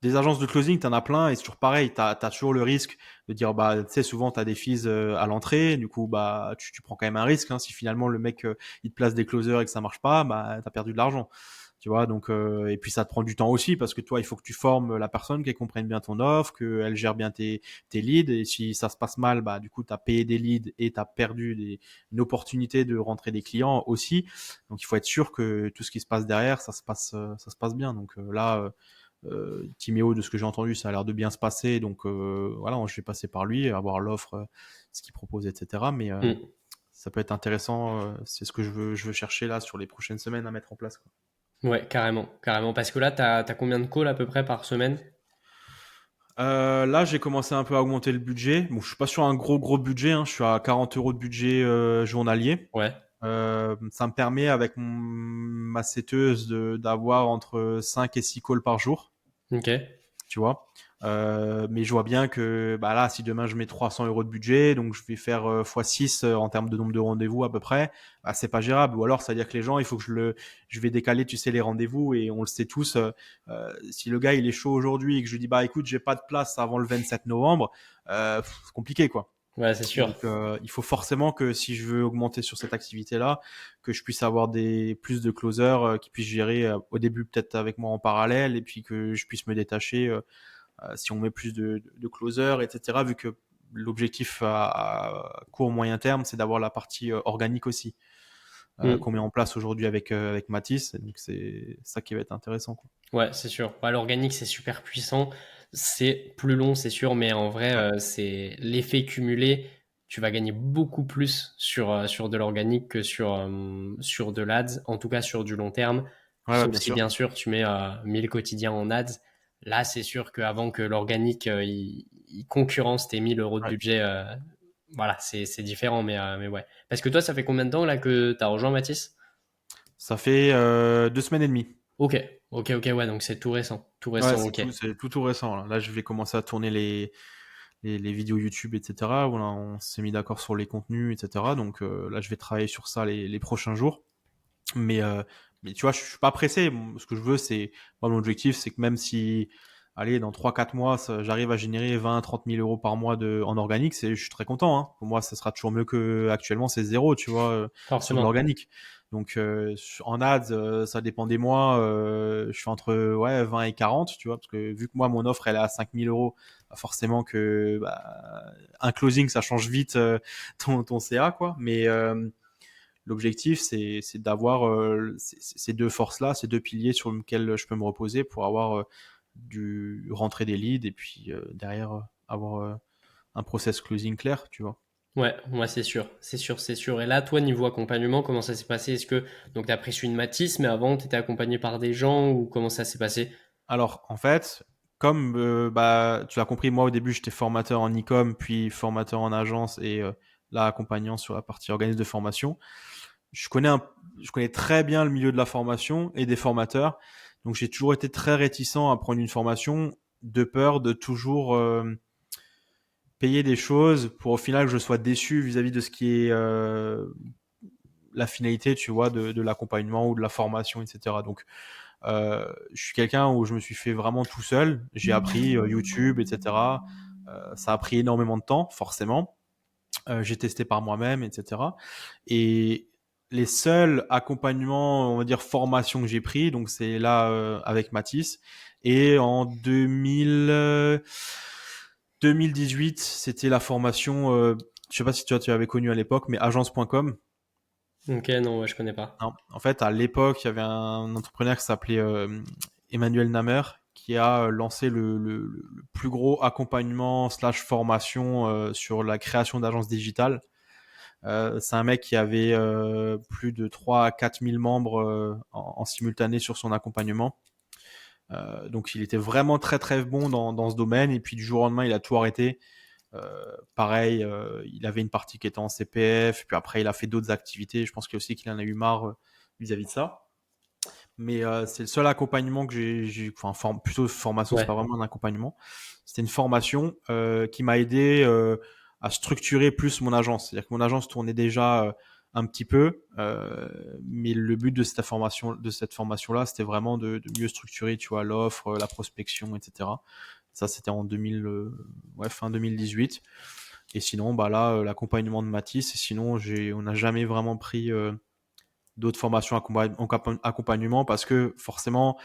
des agences de closing, tu en as plein et c'est toujours pareil. Tu as toujours le risque de dire, bah, tu sais, souvent, tu as des fees à l'entrée. Du coup, bah, tu prends quand même un risque. Hein. Si finalement, le mec, il te place des closers et que ça marche pas, bah, tu as perdu de l'argent. Tu vois, donc, et puis ça te prend du temps aussi parce que toi, il faut que tu formes la personne, qu'elle comprenne bien ton offre, qu'elle gère bien tes leads. Et si ça se passe mal, bah, du coup, tu as payé des leads et tu as perdu une opportunité de rentrer des clients aussi. Donc, il faut être sûr que tout ce qui se passe derrière, ça se passe bien. Donc là, Timéo, de ce que j'ai entendu, ça a l'air de bien se passer. Donc voilà, je vais passer par lui, avoir l'offre, ce qu'il propose, etc. Mais Hmm. ça peut être intéressant. C'est ce que je veux chercher là sur les prochaines semaines à mettre en place. Quoi. Ouais, carrément, carrément. Parce que là, t'as combien de calls à peu près par semaine? Là, j'ai commencé un peu à augmenter le budget. Bon, je suis pas sur un gros budget. Hein. Je suis à 40 euros de budget journalier. Ouais, Ça me permet avec ma setteuse d'avoir entre 5 et 6 calls par jour. ok. Tu vois. Mais je vois bien que bah là, si demain je mets 300 euros de budget, donc je vais faire x6 en termes de nombre de rendez-vous à peu près, bah, c'est pas gérable. Ou alors, ça veut dire que les gens, il faut que je vais décaler, tu sais, les rendez-vous et on le sait tous. Si le gars il est chaud aujourd'hui et que je lui dis bah écoute, j'ai pas de place avant le 27 novembre, c'est compliqué quoi. Ouais, c'est sûr. Donc, il faut forcément que si je veux augmenter sur cette activité-là, que je puisse avoir plus de closers qui puissent gérer au début peut-être avec moi en parallèle et puis que je puisse me détacher si on met plus de closers, etc. Vu que l'objectif à court moyen terme, c'est d'avoir la partie organique aussi qu'on met Hmm. en place aujourd'hui avec Matisse. Donc c'est ça qui va être intéressant. Quoi. Ouais, c'est sûr. Bah, l'organique, c'est super puissant. C'est plus long, c'est sûr, mais en vrai, Ouais, c'est l'effet cumulé. Tu vas gagner beaucoup plus sur de l'organique que sur de l'ADS, en tout cas sur du long terme. ouais, ouais, Sauf bien si, sûr. bien sûr, tu mets 1000 quotidiens en ads. Là, c'est sûr qu'avant que l'organique il concurrence tes 1000 euros de Ouais. budget, voilà, c'est différent, mais ouais. Parce que toi, ça fait combien de temps là que tu as rejoint Mathis? Ça fait 2 semaines et demie. Ok, ok, ouais, donc c'est tout Ouais, récent, ok. c'est tout récent. Là, je vais commencer à tourner les vidéos YouTube, etc. Voilà, on s'est mis d'accord sur les contenus, etc. Donc là, je vais travailler sur ça les prochains jours. Mais, euh, mais tu vois, je suis pas pressé. Ce que je veux, moi, mon objectif, c'est que même si, allez, dans 3 4 mois, j'arrive à générer 20 30 000 euros par mois en organique, je suis très content. Hein. Pour moi, ça sera toujours mieux que actuellement, c'est zéro, tu vois, sur de Forcément. l'organique. Donc en ads, ça dépend des mois, je suis entre 20 et 40, tu vois, parce que vu que moi mon offre elle est à 5 000 euros, bah, forcément que un closing ça change vite ton CA quoi. Mais l'objectif c'est d'avoir ces deux forces là, ces deux piliers sur lesquels je peux me reposer pour avoir du rentrer des leads et puis derrière avoir un process closing clair, tu vois. Ouais, moi c'est sûr, c'est sûr, c'est sûr. Et là, toi, niveau accompagnement, comment ça s'est passé? Est-ce que donc tu as pris une Matisse, mais avant, tu étais accompagné par des gens ou comment ça s'est passé? Alors, en fait, comme tu l'as compris, moi au début j'étais formateur en e-com, puis formateur en agence et là accompagnant sur la partie organisme de formation. Je connais, je connais très bien le milieu de la formation et des formateurs, donc j'ai toujours été très réticent à prendre une formation de peur de toujours payer des choses pour au final que je sois déçu vis-à-vis de ce qui est la finalité, tu vois, de l'accompagnement ou de la formation, etc. Donc je suis quelqu'un où je me suis fait vraiment tout seul. J'ai appris YouTube, etc. Ça a pris énormément de temps, forcément. J'ai testé par moi-même, etc. Et les seuls accompagnements, on va dire formation que j'ai pris, donc c'est là avec Matisse. Et en 2018, c'était la formation, je sais pas si tu avais connu à l'époque, mais agence.com. Ok, non, ouais, je connais pas. Non. En fait, à l'époque, il y avait un entrepreneur qui s'appelait Emmanuel Namer qui a lancé le plus gros accompagnement slash formation sur la création d'agences digitales. C'est un mec qui avait plus de 3 à 4 000 membres en simultané sur son accompagnement. Donc il était vraiment très très bon dans ce domaine et puis du jour au lendemain il a tout arrêté. Pareil, il avait une partie qui était en CPF, puis après il a fait d'autres activités. Je pense qu'il aussi qu'il en a eu marre vis-à-vis de ça. Mais c'est le seul accompagnement que enfin plutôt formation, c'est Ouais. pas vraiment un accompagnement. C'était une formation qui m'a aidé à structurer plus mon agence. C'est-à-dire que mon agence tournait déjà un petit peu, mais le but de cette formation-là, c'était vraiment de mieux structurer, tu vois, l'offre, la prospection, etc. Ça, c'était en 2000, fin 2018. Et sinon, bah là, l'accompagnement de Matisse. Et sinon, on n'a jamais vraiment pris d'autres formations accompagnement parce que forcément,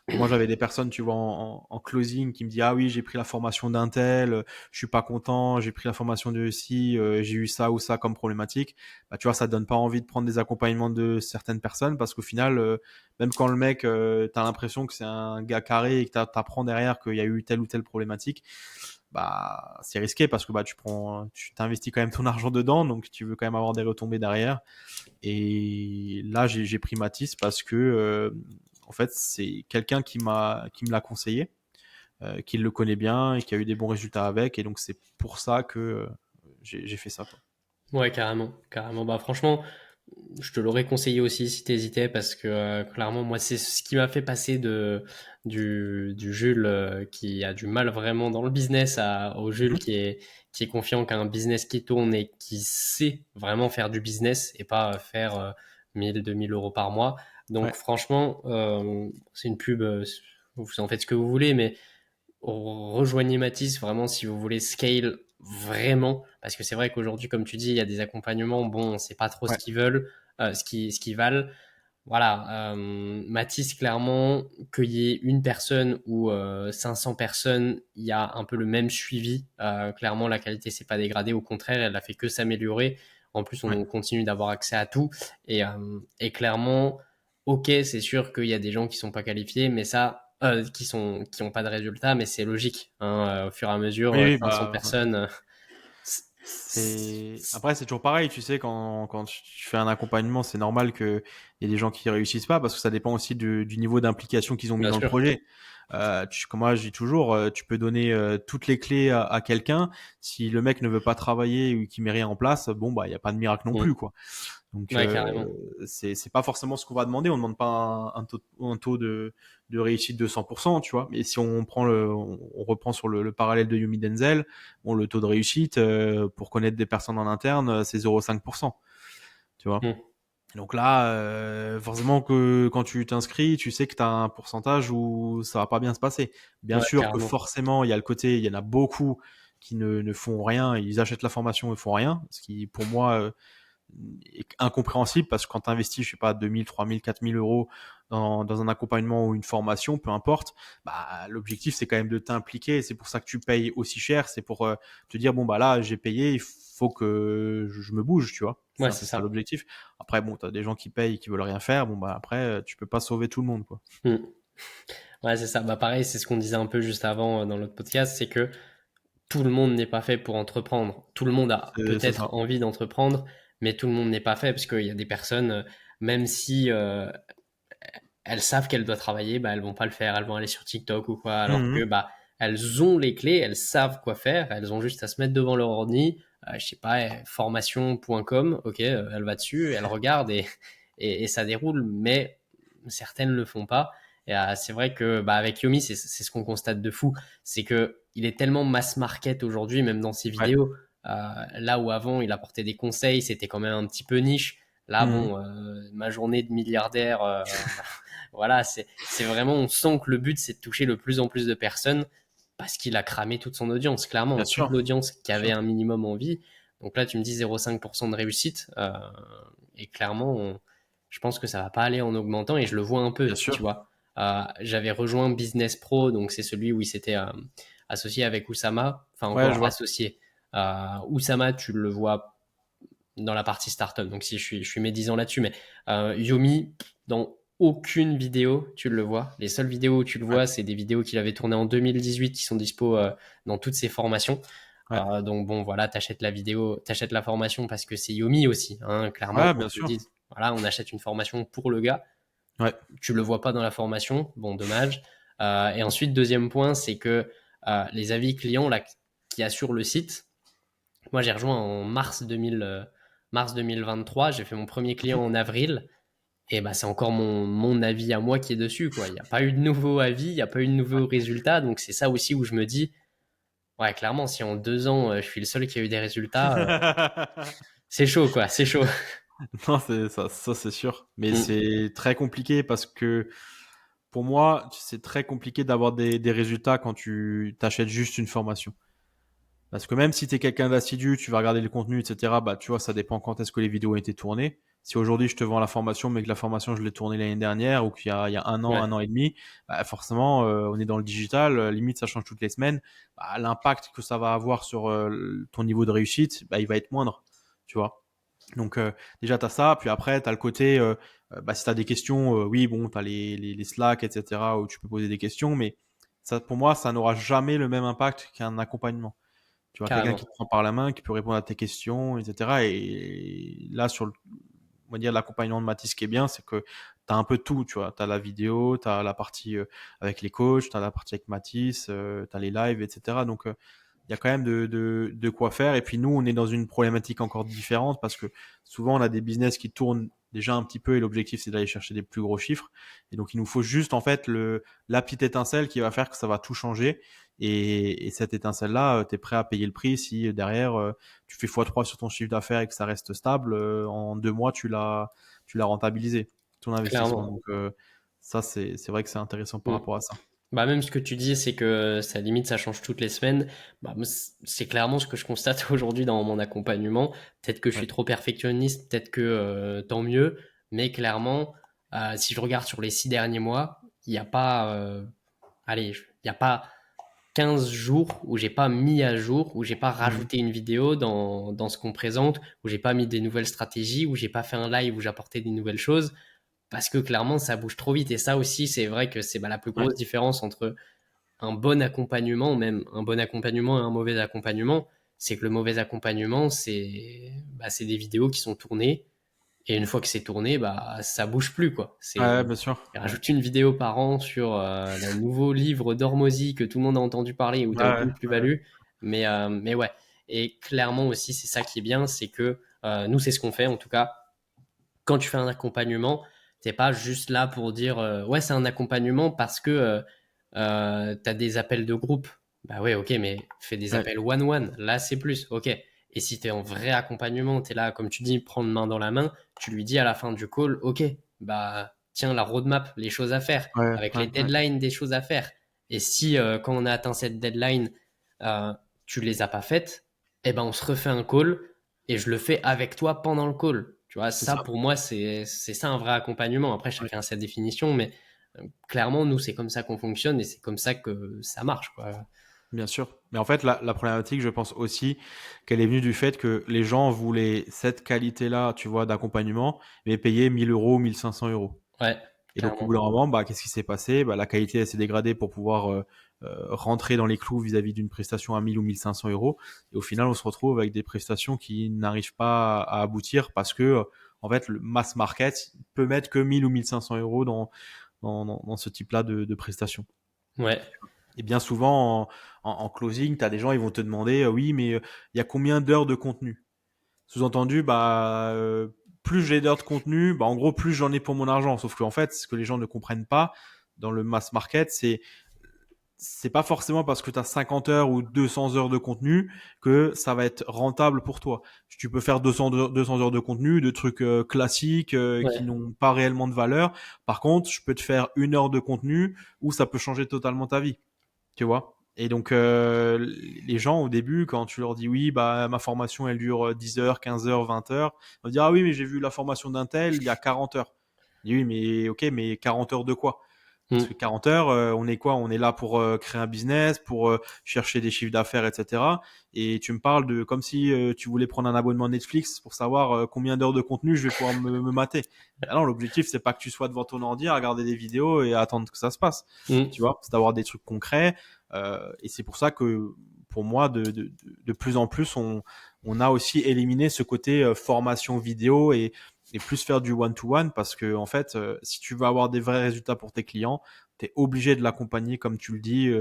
moi j'avais des personnes, tu vois, en closing qui me disent ah oui j'ai pris la formation d'un tel, je suis pas content, j'ai pris la formation de ci, j'ai eu ça ou ça comme problématique. Bah tu vois ça donne pas envie de prendre des accompagnements de certaines personnes parce qu'au final même quand le mec t'as l'impression que c'est un gars carré et que t'apprends derrière qu'il y a eu telle ou telle problématique, bah c'est risqué parce que bah tu t'investis quand même ton argent dedans donc tu veux quand même avoir des retombées derrière. Et là, j'ai pris Matisse parce que, en fait, c'est quelqu'un qui me l'a conseillé, qui le connaît bien et qui a eu des bons résultats avec. Et donc, c'est pour ça que j'ai fait ça, quoi. Ouais, carrément, carrément. Bah franchement, je te l'aurais conseillé aussi si t'hésitais parce que clairement, moi, c'est ce qui m'a fait passer du Jules qui a du mal vraiment dans le business au Jules Mhm. qui est confiant, qui a un business qui tourne et qui sait vraiment faire du business et pas faire 1000, 2000 euros par mois. Donc Ouais, franchement, c'est une pub, vous en faites ce que vous voulez, mais rejoignez Matisse vraiment si vous voulez scale vraiment, parce que c'est vrai qu'aujourd'hui, comme tu dis, il y a des accompagnements, bon, on sait pas trop ce ouais, qu'ils veulent, ce qu'ils valent. Voilà, Matisse, clairement, qu'il y ait une personne ou 500 personnes, il y a un peu le même suivi. Clairement, la qualité s'est pas dégradée, au contraire, elle a fait que s'améliorer. En plus, ouais. on continue d'avoir accès à tout. Et clairement, ok, c'est sûr qu'il y a des gens qui sont pas qualifiés, mais ça, qui ont pas de résultats, mais c'est logique. Hein, au fur et à mesure, Oui, oui, 500 bah, ouais. personnes. Après, c'est toujours pareil, tu sais, quand tu fais un accompagnement, c'est normal qu'il y ait des gens qui réussissent pas parce que ça dépend aussi du niveau d'implication qu'ils ont mis Bien dans le sûr. projet. Comme moi, je dis toujours, tu peux donner toutes les clés à quelqu'un. Si le mec ne veut pas travailler ou qu'il met rien en place, bon, bah, il n'y a pas de miracle non Mm. plus, quoi. Donc, Ouais, carrément. c'est pas forcément ce qu'on va demander. On demande pas un taux de réussite de 100%, tu vois. Mais si on reprend sur le parallèle de Yumi Denzel, bon, le taux de réussite pour connaître des personnes en interne, c'est 0,5%, tu vois. Mm. Donc là, forcément que quand tu t'inscris, tu sais que tu as un pourcentage où ça va pas bien se passer. Bien Ouais, sûr que carrément. forcément, il y a le côté, il y en a beaucoup qui ne font rien, ils achètent la formation et font rien, ce qui pour moi incompréhensible parce que quand tu investis, je sais pas, 2000, 3000, 4000 euros dans un accompagnement ou une formation, peu importe, bah, l'objectif, c'est quand même de t'impliquer. C'est pour ça que tu payes aussi cher. C'est pour te dire, bon, bah là, j'ai payé, il faut que je me bouge, tu vois. C'est Ouais, un c'est peu ça ça. l'objectif. Après, bon, tu as des gens qui payent et qui veulent rien faire. Bon, bah après, tu peux pas sauver tout le monde, quoi. Mm. Ouais, c'est ça. Bah, pareil, c'est ce qu'on disait un peu juste avant dans l'autre podcast, c'est que tout le monde n'est pas fait pour entreprendre. Tout le monde a C'est ça. peut-être envie d'entreprendre, mais tout le monde n'est pas fait parce qu'il y a des personnes, même si elles savent qu'elles doivent travailler, bah, elles vont pas le faire, elles vont aller sur TikTok ou quoi, alors que Mhm. bah, elles ont les clés, elles savent quoi faire, elles ont juste à se mettre devant leur ordi, je sais pas, formation.com, ok, elle va dessus, elle regarde et ça déroule, mais certaines le font pas. Et c'est vrai que bah, avec Yomi, c'est ce qu'on constate de fou, c'est que il est tellement mass market aujourd'hui, même dans ses Ouais. vidéos, là où avant il apportait des conseils, c'était quand même un petit peu niche. Là, Mhm. bon, ma journée de milliardaire, voilà, c'est vraiment, on sent que le but, c'est de toucher le plus en plus de personnes parce qu'il a cramé toute son audience, clairement, Bien toute sûr. l'audience qui Bien avait sûr. un minimum envie. Donc là, tu me dis 0,5% de réussite. Et clairement, je pense que ça va pas aller en augmentant et je le vois un Bien peu, tu sûr. vois. J'avais rejoint Business Pro, donc c'est celui où il s'était associé avec Oussama, enfin Ouais, je encore vois. associé. Oussama, tu le vois dans la partie startup. Donc si je suis médisant là-dessus, mais Yomi, dans aucune vidéo, tu le vois. Les seules vidéos où tu le Ouais. vois, c'est des vidéos qu'il avait tournées en 2018 qui sont dispo dans toutes ses formations. Ouais. Donc bon, voilà, t'achètes la vidéo, t'achètes la formation parce que c'est Yomi aussi, hein, clairement, Ouais, on bien te le sûr. dit. Voilà, on achète une formation pour le gars. Ouais. Tu le vois pas dans la formation, bon, dommage. Et ensuite, deuxième point, c'est que les avis clients là, qui assurent le site, moi, j'ai rejoint en mars 2023. J'ai fait mon premier Mhm. client en avril. Et bah, c'est encore mon avis à moi qui est dessus, quoi. Il n'y a pas eu de nouveau avis, il n'y a pas eu de Ouais. nouveau résultat. Donc, c'est ça aussi où je me dis, ouais, clairement, si en 2 ans, je suis le seul qui a eu des résultats, c'est chaud, quoi. C'est chaud. Non, c'est ça c'est sûr. Mais Mm. c'est très compliqué parce que pour moi, c'est très compliqué d'avoir des résultats quand tu t'achètes juste une formation. Parce que même si tu es quelqu'un d'assidu, tu vas regarder le contenu, etc., bah, tu vois, ça dépend quand est-ce que les vidéos ont été tournées. Si aujourd'hui je te vends la formation, mais que la formation je l'ai tournée l'année dernière ou il y a Ouais, un an et demi, bah, forcément, on est dans le digital, limite ça change toutes les semaines. Bah, l'impact que ça va avoir sur ton niveau de réussite, bah, il va être moindre, tu vois. Donc déjà tu as ça, puis après tu as le côté, bah, si tu as des questions, oui, bon, tu as les Slack, etc., où tu peux poser des questions, mais ça, pour moi, ça n'aura jamais le même impact qu'un accompagnement. Tu vois, quelqu'un qui carrément. te prend par la main, qui peut répondre à tes questions, etc. Et là, on va dire, l'accompagnement de Mathis, ce qui est bien, c'est que tu as un peu tout, tu vois. Tu as la vidéo, tu as la partie avec les coachs, tu as la partie avec Mathis, tu as les lives, etc. Donc, il y a quand même de quoi faire. Et puis, nous, on est dans une problématique encore différente parce que souvent, on a des business qui tournent déjà un petit peu et l'objectif, c'est d'aller chercher des plus gros chiffres. Et donc, il nous faut juste, en fait, la petite étincelle qui va faire que ça va tout changer. Et cette étincelle-là, tu es prêt à payer le prix si derrière, tu fais x3 sur ton chiffre d'affaires et que ça reste stable. En 2 mois, tu l'as rentabilisé, ton investissement. Clairement. Donc, ça, c'est vrai que c'est intéressant par Mm. rapport à ça. Bah, même ce que tu dis, c'est que ça limite, ça change toutes les semaines. Bah, moi, c'est clairement ce que je constate aujourd'hui dans mon accompagnement. Peut-être que je suis Ouais. trop perfectionniste, peut-être que tant mieux. Mais clairement, si je regarde sur les 6 derniers mois, il n'y a pas, allez, il n'y a pas 15 jours où j'ai pas mis à jour, où j'ai pas Mhm. rajouté une vidéo dans ce qu'on présente, où j'ai pas mis des nouvelles stratégies, où j'ai pas fait un live où j'apportais des nouvelles choses parce que clairement ça bouge trop vite et ça aussi c'est vrai que c'est la plus Ouais. grosse différence entre un bon accompagnement, même un bon accompagnement et un mauvais accompagnement, c'est que le mauvais accompagnement c'est des vidéos qui sont tournées et une fois que c'est tourné bah ça bouge plus quoi. Ouais, bien sûr. Ouais. Rajoute une vidéo par an sur le nouveau livre d'Hormozy que tout le monde a entendu parler où tu n'as Ouais, aucune ouais. plus-value, mais ouais. Et clairement aussi c'est ça qui est bien, c'est que nous c'est ce qu'on fait en tout cas quand tu fais un accompagnement, t'es pas juste là pour dire ouais c'est un accompagnement parce que t'as des appels de groupe. Bah ouais ok mais fais des Ouais. appels one-one, là c'est plus, ok. Et si t'es en vrai accompagnement, t'es là comme tu dis, prendre main dans la main, tu lui dis à la fin du call, ok, bah tiens la roadmap, les choses à faire, Ouais, avec ouais, les ouais. deadlines des choses à faire. Et si quand on a atteint cette deadline, euh, tu les as pas faites, eh ben on se refait un call et je le fais avec toi pendant le call. Tu vois, C'est ça ça. pour moi, c'est ça un vrai accompagnement. Après, Ouais. chacun a sa définition, mais clairement, nous, c'est comme ça qu'on fonctionne et c'est comme ça que ça marche, quoi. Bien sûr. Mais en fait, la problématique, je pense aussi qu'elle est venue du fait que les gens voulaient cette qualité-là, tu vois, d'accompagnement, mais payer 1 000 euros, 1 500 euros. Ouais, Et donc, au clairement. bout d'un moment, bah, qu'est-ce qui s'est passé? Bah, la qualité, elle s'est dégradée pour pouvoir rentrer dans les clous vis-à-vis d'une prestation à 1 000 ou 1 500 euros. Et au final, on se retrouve avec des prestations qui n'arrivent pas à aboutir parce que, en fait, le mass market peut mettre que 1 000 ou 1 500 euros dans ce type-là de prestations. Ouais, Et bien souvent, en closing, tu as des gens, ils vont te demander, oui, mais il y a combien d'heures de contenu? Sous-entendu, bah, plus j'ai d'heures de contenu, bah, en gros, plus j'en ai pour mon argent. Sauf qu'en fait, ce que les gens ne comprennent pas dans le mass market, c'est pas forcément parce que tu as 50 heures ou 200 heures de contenu que ça va être rentable pour toi. Tu peux faire 200 heures de contenu, de trucs classiques qui ouais, n'ont pas réellement de valeur. Par contre, je peux te faire 1 heure de contenu où ça peut changer totalement ta vie. Tu vois? Et donc, les gens, au début, quand tu leur dis oui, bah, ma formation, elle dure 10 heures, 15 heures, 20 heures, on va dire, ah oui, mais j'ai vu la formation d'un tel, il y a 40 heures. Je dis, oui, mais ok, mais 40 heures de quoi? Parce que mm, 40 heures, on est quoi? On est là pour créer un business, pour chercher des chiffres d'affaires, etc. Et tu me parles de comme si tu voulais prendre un abonnement Netflix pour savoir combien d'heures de contenu je vais pouvoir me mater. Ah non, l'objectif, c'est pas que tu sois devant ton ordi à regarder des vidéos et à attendre que ça se passe. Tu mm. vois, c'est d'avoir des trucs concrets. Et c'est pour ça que, pour moi, de plus en plus, on a aussi éliminé ce côté formation vidéo et plus faire du one-to-one parce que, en fait, si tu veux avoir des vrais résultats pour tes clients, tu es obligé de l'accompagner, comme tu le dis,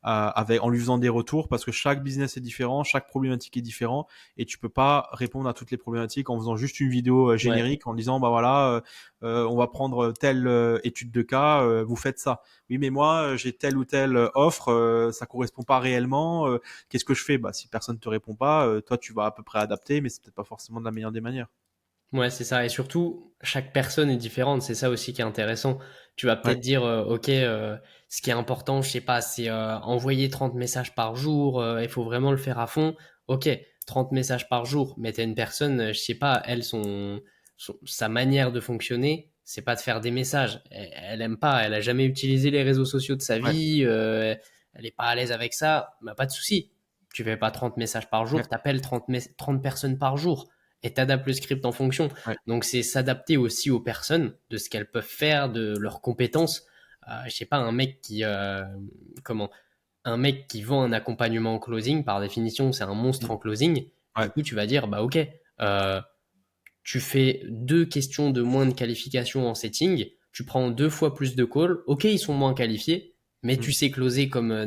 en lui faisant des retours parce que chaque business est différent, chaque problématique est différente et tu peux pas répondre à toutes les problématiques en faisant juste une vidéo Ouais. générique en disant, bah voilà, on va prendre telle étude de cas, vous faites ça. Oui, mais moi, j'ai telle ou telle offre, ça correspond pas réellement. Qu'est-ce que je fais? Bah, si personne te répond pas, toi, tu vas à peu près adapter, mais c'est peut-être pas forcément de la meilleure des manières. Ouais, c'est ça. Et surtout, chaque personne est différente. C'est ça aussi qui est intéressant. Tu vas Ouais. peut-être dire, OK, ce qui est important, je sais pas, c'est envoyer 30 messages par jour. Il faut vraiment le faire à fond. OK, 30 messages par jour. Mais t'as une personne, je sais pas, elle, sa manière de fonctionner, c'est pas de faire des messages. Elle aime pas. Elle a jamais utilisé les réseaux sociaux de sa Ouais. vie. Elle est pas à l'aise avec ça. Bah, pas de souci. Tu fais pas 30 messages par Ouais. jour. T'appelles 30 personnes par jour et t'adaptes le script en fonction. Ouais. Donc c'est s'adapter aussi aux personnes, de ce qu'elles peuvent faire, de leurs compétences. Je sais pas, comment, un mec qui vend un accompagnement en closing, par définition, c'est un monstre Mm. en closing. Ouais. Du coup, tu vas dire, bah ok, euh, tu fais 2 questions de moins de qualification en setting, tu prends 2 fois plus de calls. Ok, ils sont moins qualifiés, mais tu Mm. sais closer comme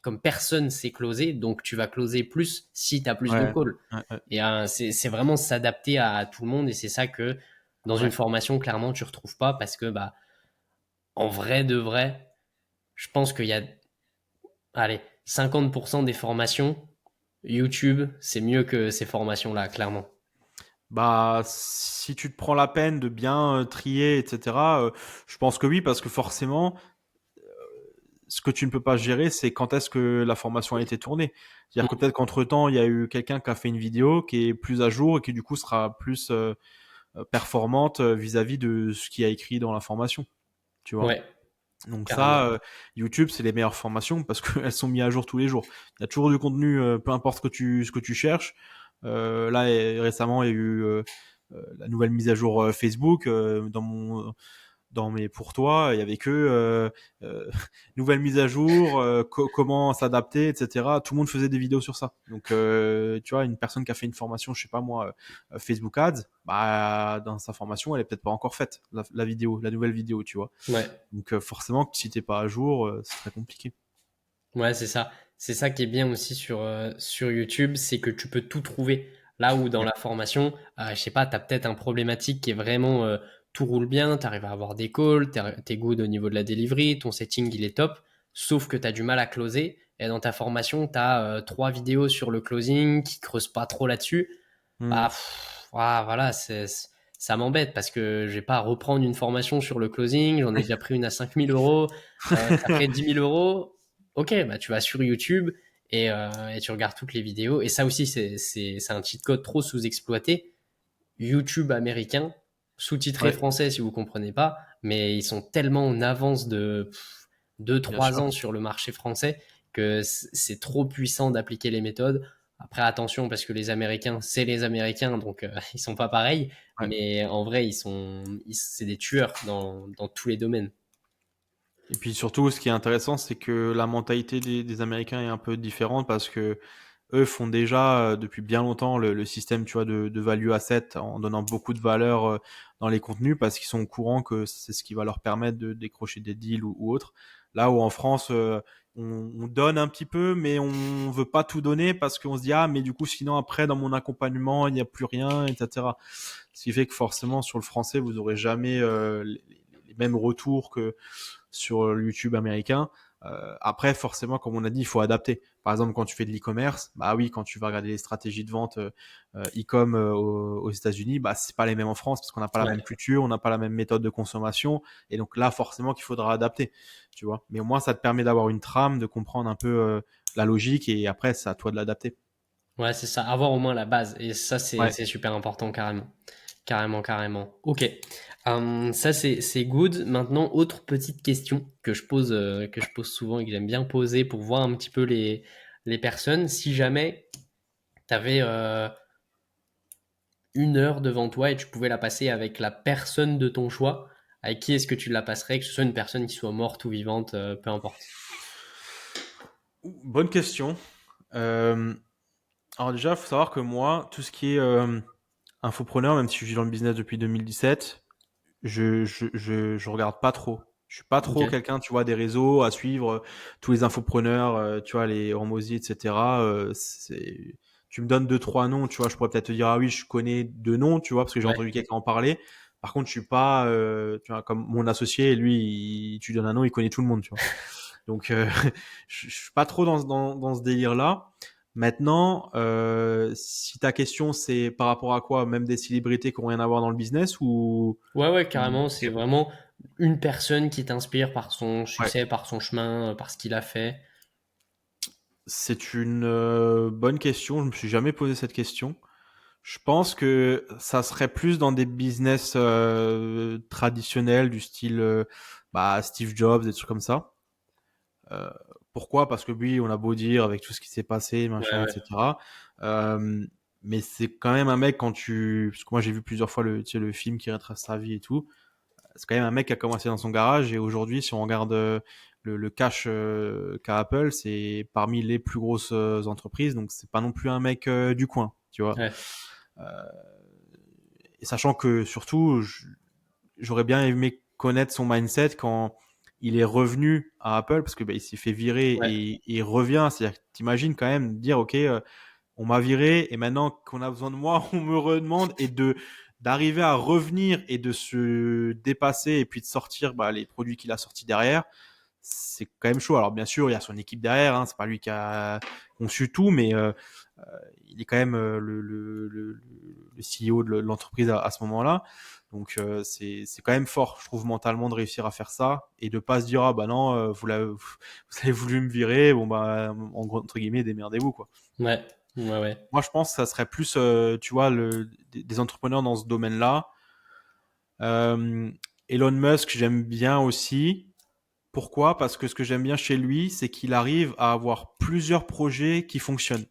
comme personne sait closer, donc tu vas closer plus si tu as plus de Ouais. calls. Ouais. Ouais. Et c'est vraiment s'adapter à tout le monde et c'est ça que dans une Ouais. formation, clairement, tu retrouves pas parce que, bah, en vrai de vrai, je pense qu'il y a, allez, 50% des formations, YouTube, c'est mieux que ces formations-là, clairement. Bah, si tu te prends la peine de bien trier, etc., je pense que oui, parce que forcément, ce que tu ne peux pas gérer, c'est quand est-ce que la formation a été tournée. C'est-à-dire que Mm. peut-être qu'entre-temps, il y a eu quelqu'un qui a fait une vidéo qui est plus à jour et qui du coup sera plus performante vis-à-vis de ce qui a écrit dans la formation. Tu vois. Ouais, Donc carrément. ça, YouTube, c'est les meilleures formations parce qu'elles sont mises à jour tous les jours. Il y a toujours du contenu, peu importe ce que tu cherches. Là, récemment, il y a eu la nouvelle mise à jour Facebook. Dans mes pour toi, il y avait que euh, nouvelle mise à jour, comment s'adapter, etc. Tout le monde faisait des vidéos sur ça. Donc, tu vois, une personne qui a fait une formation, je sais pas moi, Facebook Ads, bah dans sa formation, elle est peut-être pas encore faite la vidéo, la nouvelle vidéo, tu vois. Ouais. Donc, forcément, si t'es pas à jour, c'est très compliqué. Ouais, c'est ça. C'est ça qui est bien aussi sur YouTube, c'est que tu peux tout trouver. Là où dans Ouais. la formation, je sais pas, tu as peut-être un problématique qui est vraiment tout roule bien, tu arrives à avoir des calls, t'es good au niveau de la delivery, ton setting il est top, sauf que tu as du mal à closer. Et dans ta formation, tu as 3 vidéos sur le closing qui creusent pas trop là-dessus. Bah, Mhm. voilà, ça m'embête parce que je vais pas reprendre une formation sur le closing. J'en ai déjà pris une à 5 000 euros. Ça fait 10 000 euros. Ok, bah tu vas sur YouTube et tu regardes toutes les vidéos. Et ça aussi, c'est un cheat code trop sous-exploité. YouTube américain, sous-titré Ouais, français si vous comprenez pas, mais ils sont tellement en avance de bien 2-3 sûr. ans sur le marché français que c'est trop puissant d'appliquer les méthodes. Après, attention, parce que les Américains, c'est les Américains, donc ils sont pas pareils, Ouais. mais en vrai, c'est des tueurs dans tous les domaines. Et puis surtout, ce qui est intéressant, c'est que la mentalité des Américains est un peu différente parce que eux font déjà depuis bien longtemps le système, tu vois, de value asset en donnant beaucoup de valeur dans les contenus parce qu'ils sont au courant que c'est ce qui va leur permettre de décrocher des deals ou autre. Là où en France, on donne un petit peu, mais on veut pas tout donner parce qu'on se dit ah mais du coup sinon après dans mon accompagnement il n'y a plus rien, etc. Ce qui fait que forcément sur le français vous aurez jamais les mêmes retours que sur le YouTube américain. Après, forcément, comme on a dit, il faut adapter. Par exemple, quand tu fais de l'e-commerce, bah oui, quand tu vas regarder les stratégies de vente e-com aux États-Unis, bah c'est pas les mêmes en France parce qu'on n'a pas la Ouais, même culture, on n'a pas la même méthode de consommation, et donc là, forcément, qu'il faudra adapter, tu vois. Mais au moins, ça te permet d'avoir une trame, de comprendre un peu la logique, et après, c'est à toi de l'adapter. ouais, c'est ça, avoir au moins la base. Et ça, c'est Ouais. c'est super important, carrément. Carrément, carrément. Ok. Ça, c'est good. Maintenant, autre petite question que je pose souvent et que j'aime bien poser pour voir un petit peu les personnes. Si jamais tu avais 1 heure devant toi et tu pouvais la passer avec la personne de ton choix, avec qui est-ce que tu la passerais, que ce soit une personne qui soit morte ou vivante, peu importe. Bonne question. Euh, alors déjà, il faut savoir que moi, tout ce qui est infopreneur, même si je suis dans le business depuis 2017, je regarde pas trop. Je suis pas Ok. trop quelqu'un, tu vois, des réseaux à suivre tous les infopreneurs, tu vois, les Hormozy, etc. Tu me donnes deux, trois noms, tu vois, je pourrais peut-être te dire, ah oui, je connais deux noms, tu vois, parce que j'ai Ouais. entendu quelqu'un en parler. Par contre, je suis pas, tu vois, comme mon associé, lui, tu donnes un nom, il connaît tout le monde, tu vois. Donc, je suis pas trop dans ce délire-là. Maintenant, si ta question c'est par rapport à quoi, même des célébrités qui ont rien à voir dans le business Ouais, ouais, ou- carrément. C'est vraiment une personne qui t'inspire par son ouais, succès, par son chemin, par ce qu'il a fait. c'est une bonne question. Je me suis jamais posé cette question. Je pense que ça serait plus dans des business traditionnels du style bah, Steve Jobs, des trucs comme ça. Euh, Pourquoi? Parce que oui, on a beau dire avec tout ce qui s'est passé, Ouais, machin, ouais. etc. Euh, mais c'est quand même un mec parce que moi j'ai vu plusieurs fois tu sais, le film qui retrace sa vie et tout. C'est quand même un mec qui a commencé dans son garage et aujourd'hui, si on regarde le cash qu'a Apple, c'est parmi les plus grosses entreprises. Donc c'est pas non plus un mec du coin, tu vois. Ouais. Euh, et sachant que surtout, j'aurais bien aimé connaître son mindset quand il est revenu à Apple parce que bah, il s'est fait virer Ouais. et il revient. C'est-à-dire, que t'imagines quand même dire ok, on m'a viré et maintenant qu'on a besoin de moi, on me redemande et de d'arriver à revenir et de se dépasser et puis de sortir bah, les produits qu'il a sortis derrière. C'est quand même chaud. Alors bien sûr, il y a son équipe derrière, hein, c'est pas lui qui a conçu tout, mais il est quand même le CEO de l'entreprise à ce moment-là. Donc c'est quand même fort, je trouve mentalement de réussir à faire ça et de pas se dire ah bah non vous avez voulu me virer bon bah entre guillemets démerdez-vous quoi. Ouais. Ouais, ouais. Moi je pense que ça serait plus tu vois des entrepreneurs dans ce domaine-là. Euh, Elon Musk j'aime bien aussi. Pourquoi? Parce que ce que j'aime bien chez lui, c'est qu'il arrive à avoir plusieurs projets qui fonctionnent.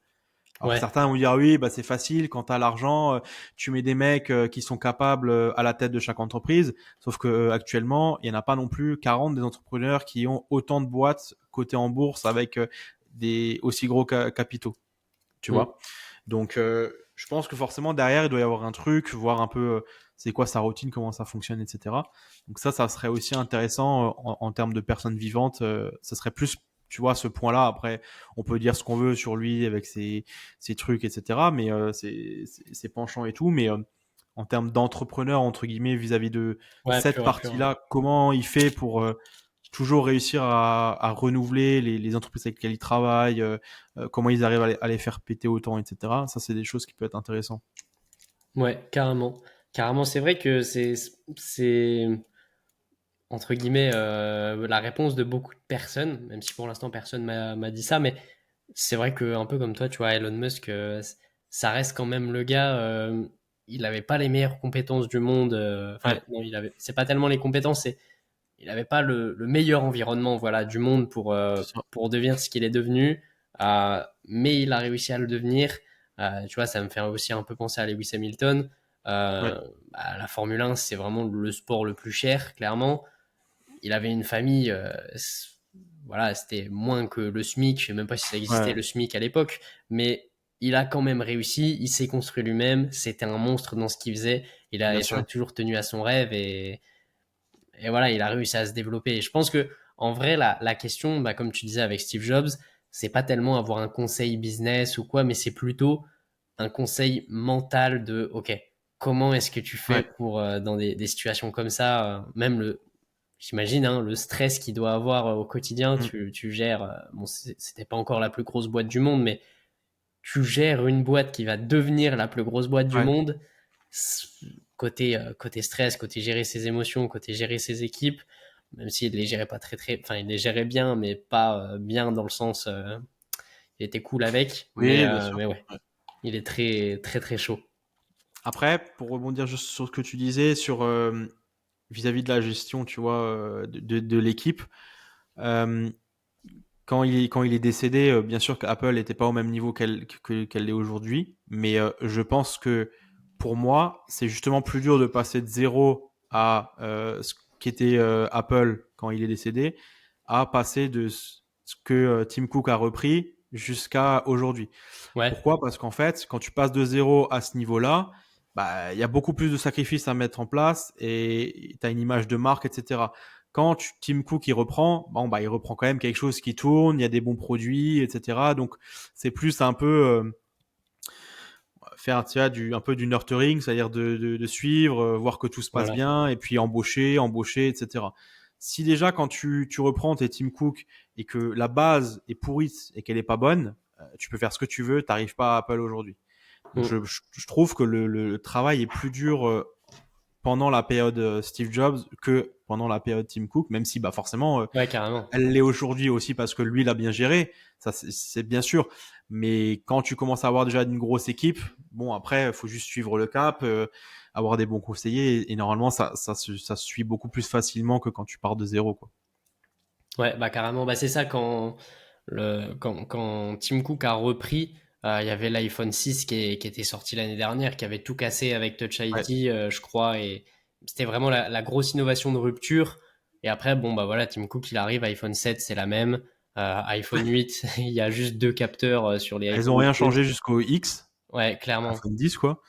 Alors Ouais. certains vont dire ah oui, bah c'est facile quand tu as l'argent, tu mets des mecs qui sont capables à la tête de chaque entreprise. Sauf que actuellement, il y en a pas non plus 40 des entrepreneurs qui ont autant de boîtes cotées en bourse avec des aussi gros capitaux, tu Mm. vois. Donc je pense que forcément derrière il doit y avoir un truc, voir un peu c'est quoi sa routine, comment ça fonctionne, etc. Donc ça serait aussi intéressant en termes de personnes vivantes. Ça serait plus tu vois ce point-là. Après, on peut dire ce qu'on veut sur lui avec ses trucs, etc. Mais ses penchants et tout. Mais en termes d'entrepreneur entre guillemets vis-à-vis de Ouais, cette pur et pur. partie-là, comment il fait pour toujours réussir à renouveler les entreprises avec lesquelles ils travaillent, comment ils arrivent à les faire péter autant, etc. Ça, c'est des choses qui peuvent être intéressantes. Ouais, carrément. Carrément, c'est vrai que c'est entre guillemets la réponse de beaucoup de personnes, même si pour l'instant personne m'a dit ça, mais c'est vrai que un peu comme toi, tu vois, Elon Musk, ça reste quand même le gars. Il n'avait pas les meilleures compétences du monde. Enfin, Ouais, non, c'est pas tellement les compétences, c'est il n'avait pas le meilleur environnement, voilà, du monde c'est ça. pour devenir ce qu'il est devenu. Mais il a réussi à le devenir. Tu vois, ça me fait aussi un peu penser à Lewis Hamilton. Ouais, La Formule 1, c'est vraiment le sport le plus cher, clairement. Il avait une famille, voilà, c'était moins que le SMIC. Je sais même pas si ça existait ouais, le SMIC à l'époque, mais il a quand même réussi. Il s'est construit lui-même. C'était un monstre dans ce qu'il faisait. bien Il s'en sûr. est toujours tenu à son rêve et voilà, il a réussi à se développer. Et je pense que en vrai, la question, bah, comme tu disais avec Steve Jobs, c'est pas tellement avoir un conseil business ou quoi, mais c'est plutôt un conseil mental de, OK, comment est-ce que tu fais Ouais. pour, dans des situations comme ça, même j'imagine, hein, le stress qu'il doit avoir au quotidien, Mm. tu gères, bon, c'était pas encore la plus grosse boîte du monde, mais tu gères une boîte qui va devenir la plus grosse boîte du Ouais. monde. Côté stress, côté gérer ses émotions, côté gérer ses équipes, même s'il les gérait pas enfin, il les gérait bien, mais pas bien dans le sens, il était cool avec, Oui, bien sûr. mais ouais, Ouais. il est très, très, très chaud. Après, pour rebondir juste sur ce que tu disais, sur vis-à-vis de la gestion, tu vois, de l'équipe, euh, quand il est décédé, bien sûr qu'Apple n'était pas au même niveau qu'elle l'est aujourd'hui, mais je pense que pour moi, c'est justement plus dur de passer de zéro à ce qu'était Apple quand il est décédé, à passer de ce que Tim Cook a repris jusqu'à aujourd'hui. Ouais, Pourquoi? Parce qu'en fait, quand tu passes de zéro à ce niveau-là, bah, il y a beaucoup plus de sacrifices à mettre en place et tu as une image de marque, etc. Quand Tim Cook il reprend, bon, bah, il reprend quand même quelque chose qui tourne, il y a des bons produits, etc. Donc, c'est plus un peu faire tu vois, un peu du nurturing, c'est-à-dire de suivre, voir que tout se passe voilà. bien et puis embaucher, etc. Si déjà, quand tu reprends tes Tim Cook et que la base est pourrite et qu'elle est pas bonne, tu peux faire ce que tu veux, t'arrives pas à Apple aujourd'hui. Donc Mm. je trouve que le travail est plus dur pendant la période Steve Jobs que pendant la période Tim Cook, même si bah forcément Ouais, carrément. elle l'est aujourd'hui aussi parce que lui l'a bien géré, ça c'est bien sûr. Mais quand tu commences à avoir déjà une grosse équipe, bon après il faut juste suivre le cap, avoir des bons conseillers et normalement ça se suit beaucoup plus facilement que quand tu pars de zéro quoi. Ouais, bah carrément. Bah c'est ça quand Tim Cook a repris, il y avait l'iPhone 6 qui était sorti l'année dernière, qui avait tout cassé avec Touch Ouais. ID, je crois, et c'était vraiment la grosse innovation de rupture. Et après, bon bah voilà, Tim Cook il arrive, iPhone 7 c'est la même, iPhone 8 il y a juste deux capteurs sur les Elles ont iPhone rien 12. changé jusqu'au X, Ouais, clairement. iPhone 10 quoi.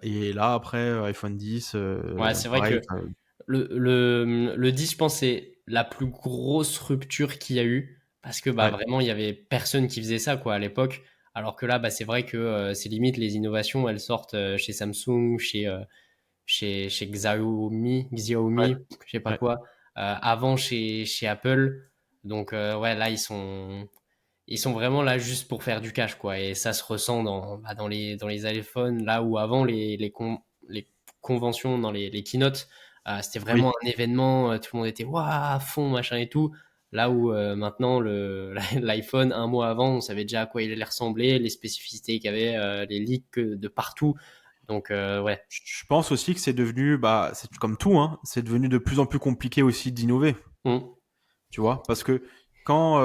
Et là après iPhone 10, Ouais, c'est vrai pareil. que le 10, je pense, c'est la plus grosse rupture qu'il y a eu. Parce que bah, Ouais, vraiment, il y avait personne qui faisait ça quoi, à l'époque. Alors que là, bah, c'est vrai que c'est limite les innovations, elles sortent chez Samsung, chez ouais, Xiaomi, je sais pas ouais. quoi, avant chez Apple. Donc, ouais, là, ils sont vraiment là juste pour faire du cash, quoi. Et ça se ressent bah, dans les iPhones, là où avant les conventions, dans les keynotes, c'était vraiment Oui. un événement, tout le monde était waouh, à fond, machin et tout. Là où maintenant, l'iPhone, un mois avant, on savait déjà à quoi il allait ressembler, les spécificités qu'il y avait, les leaks de partout. Donc, ouais. Je pense aussi que c'est devenu, bah, c'est comme tout, hein, c'est devenu de plus en plus compliqué aussi d'innover, Mm. tu vois, parce que quand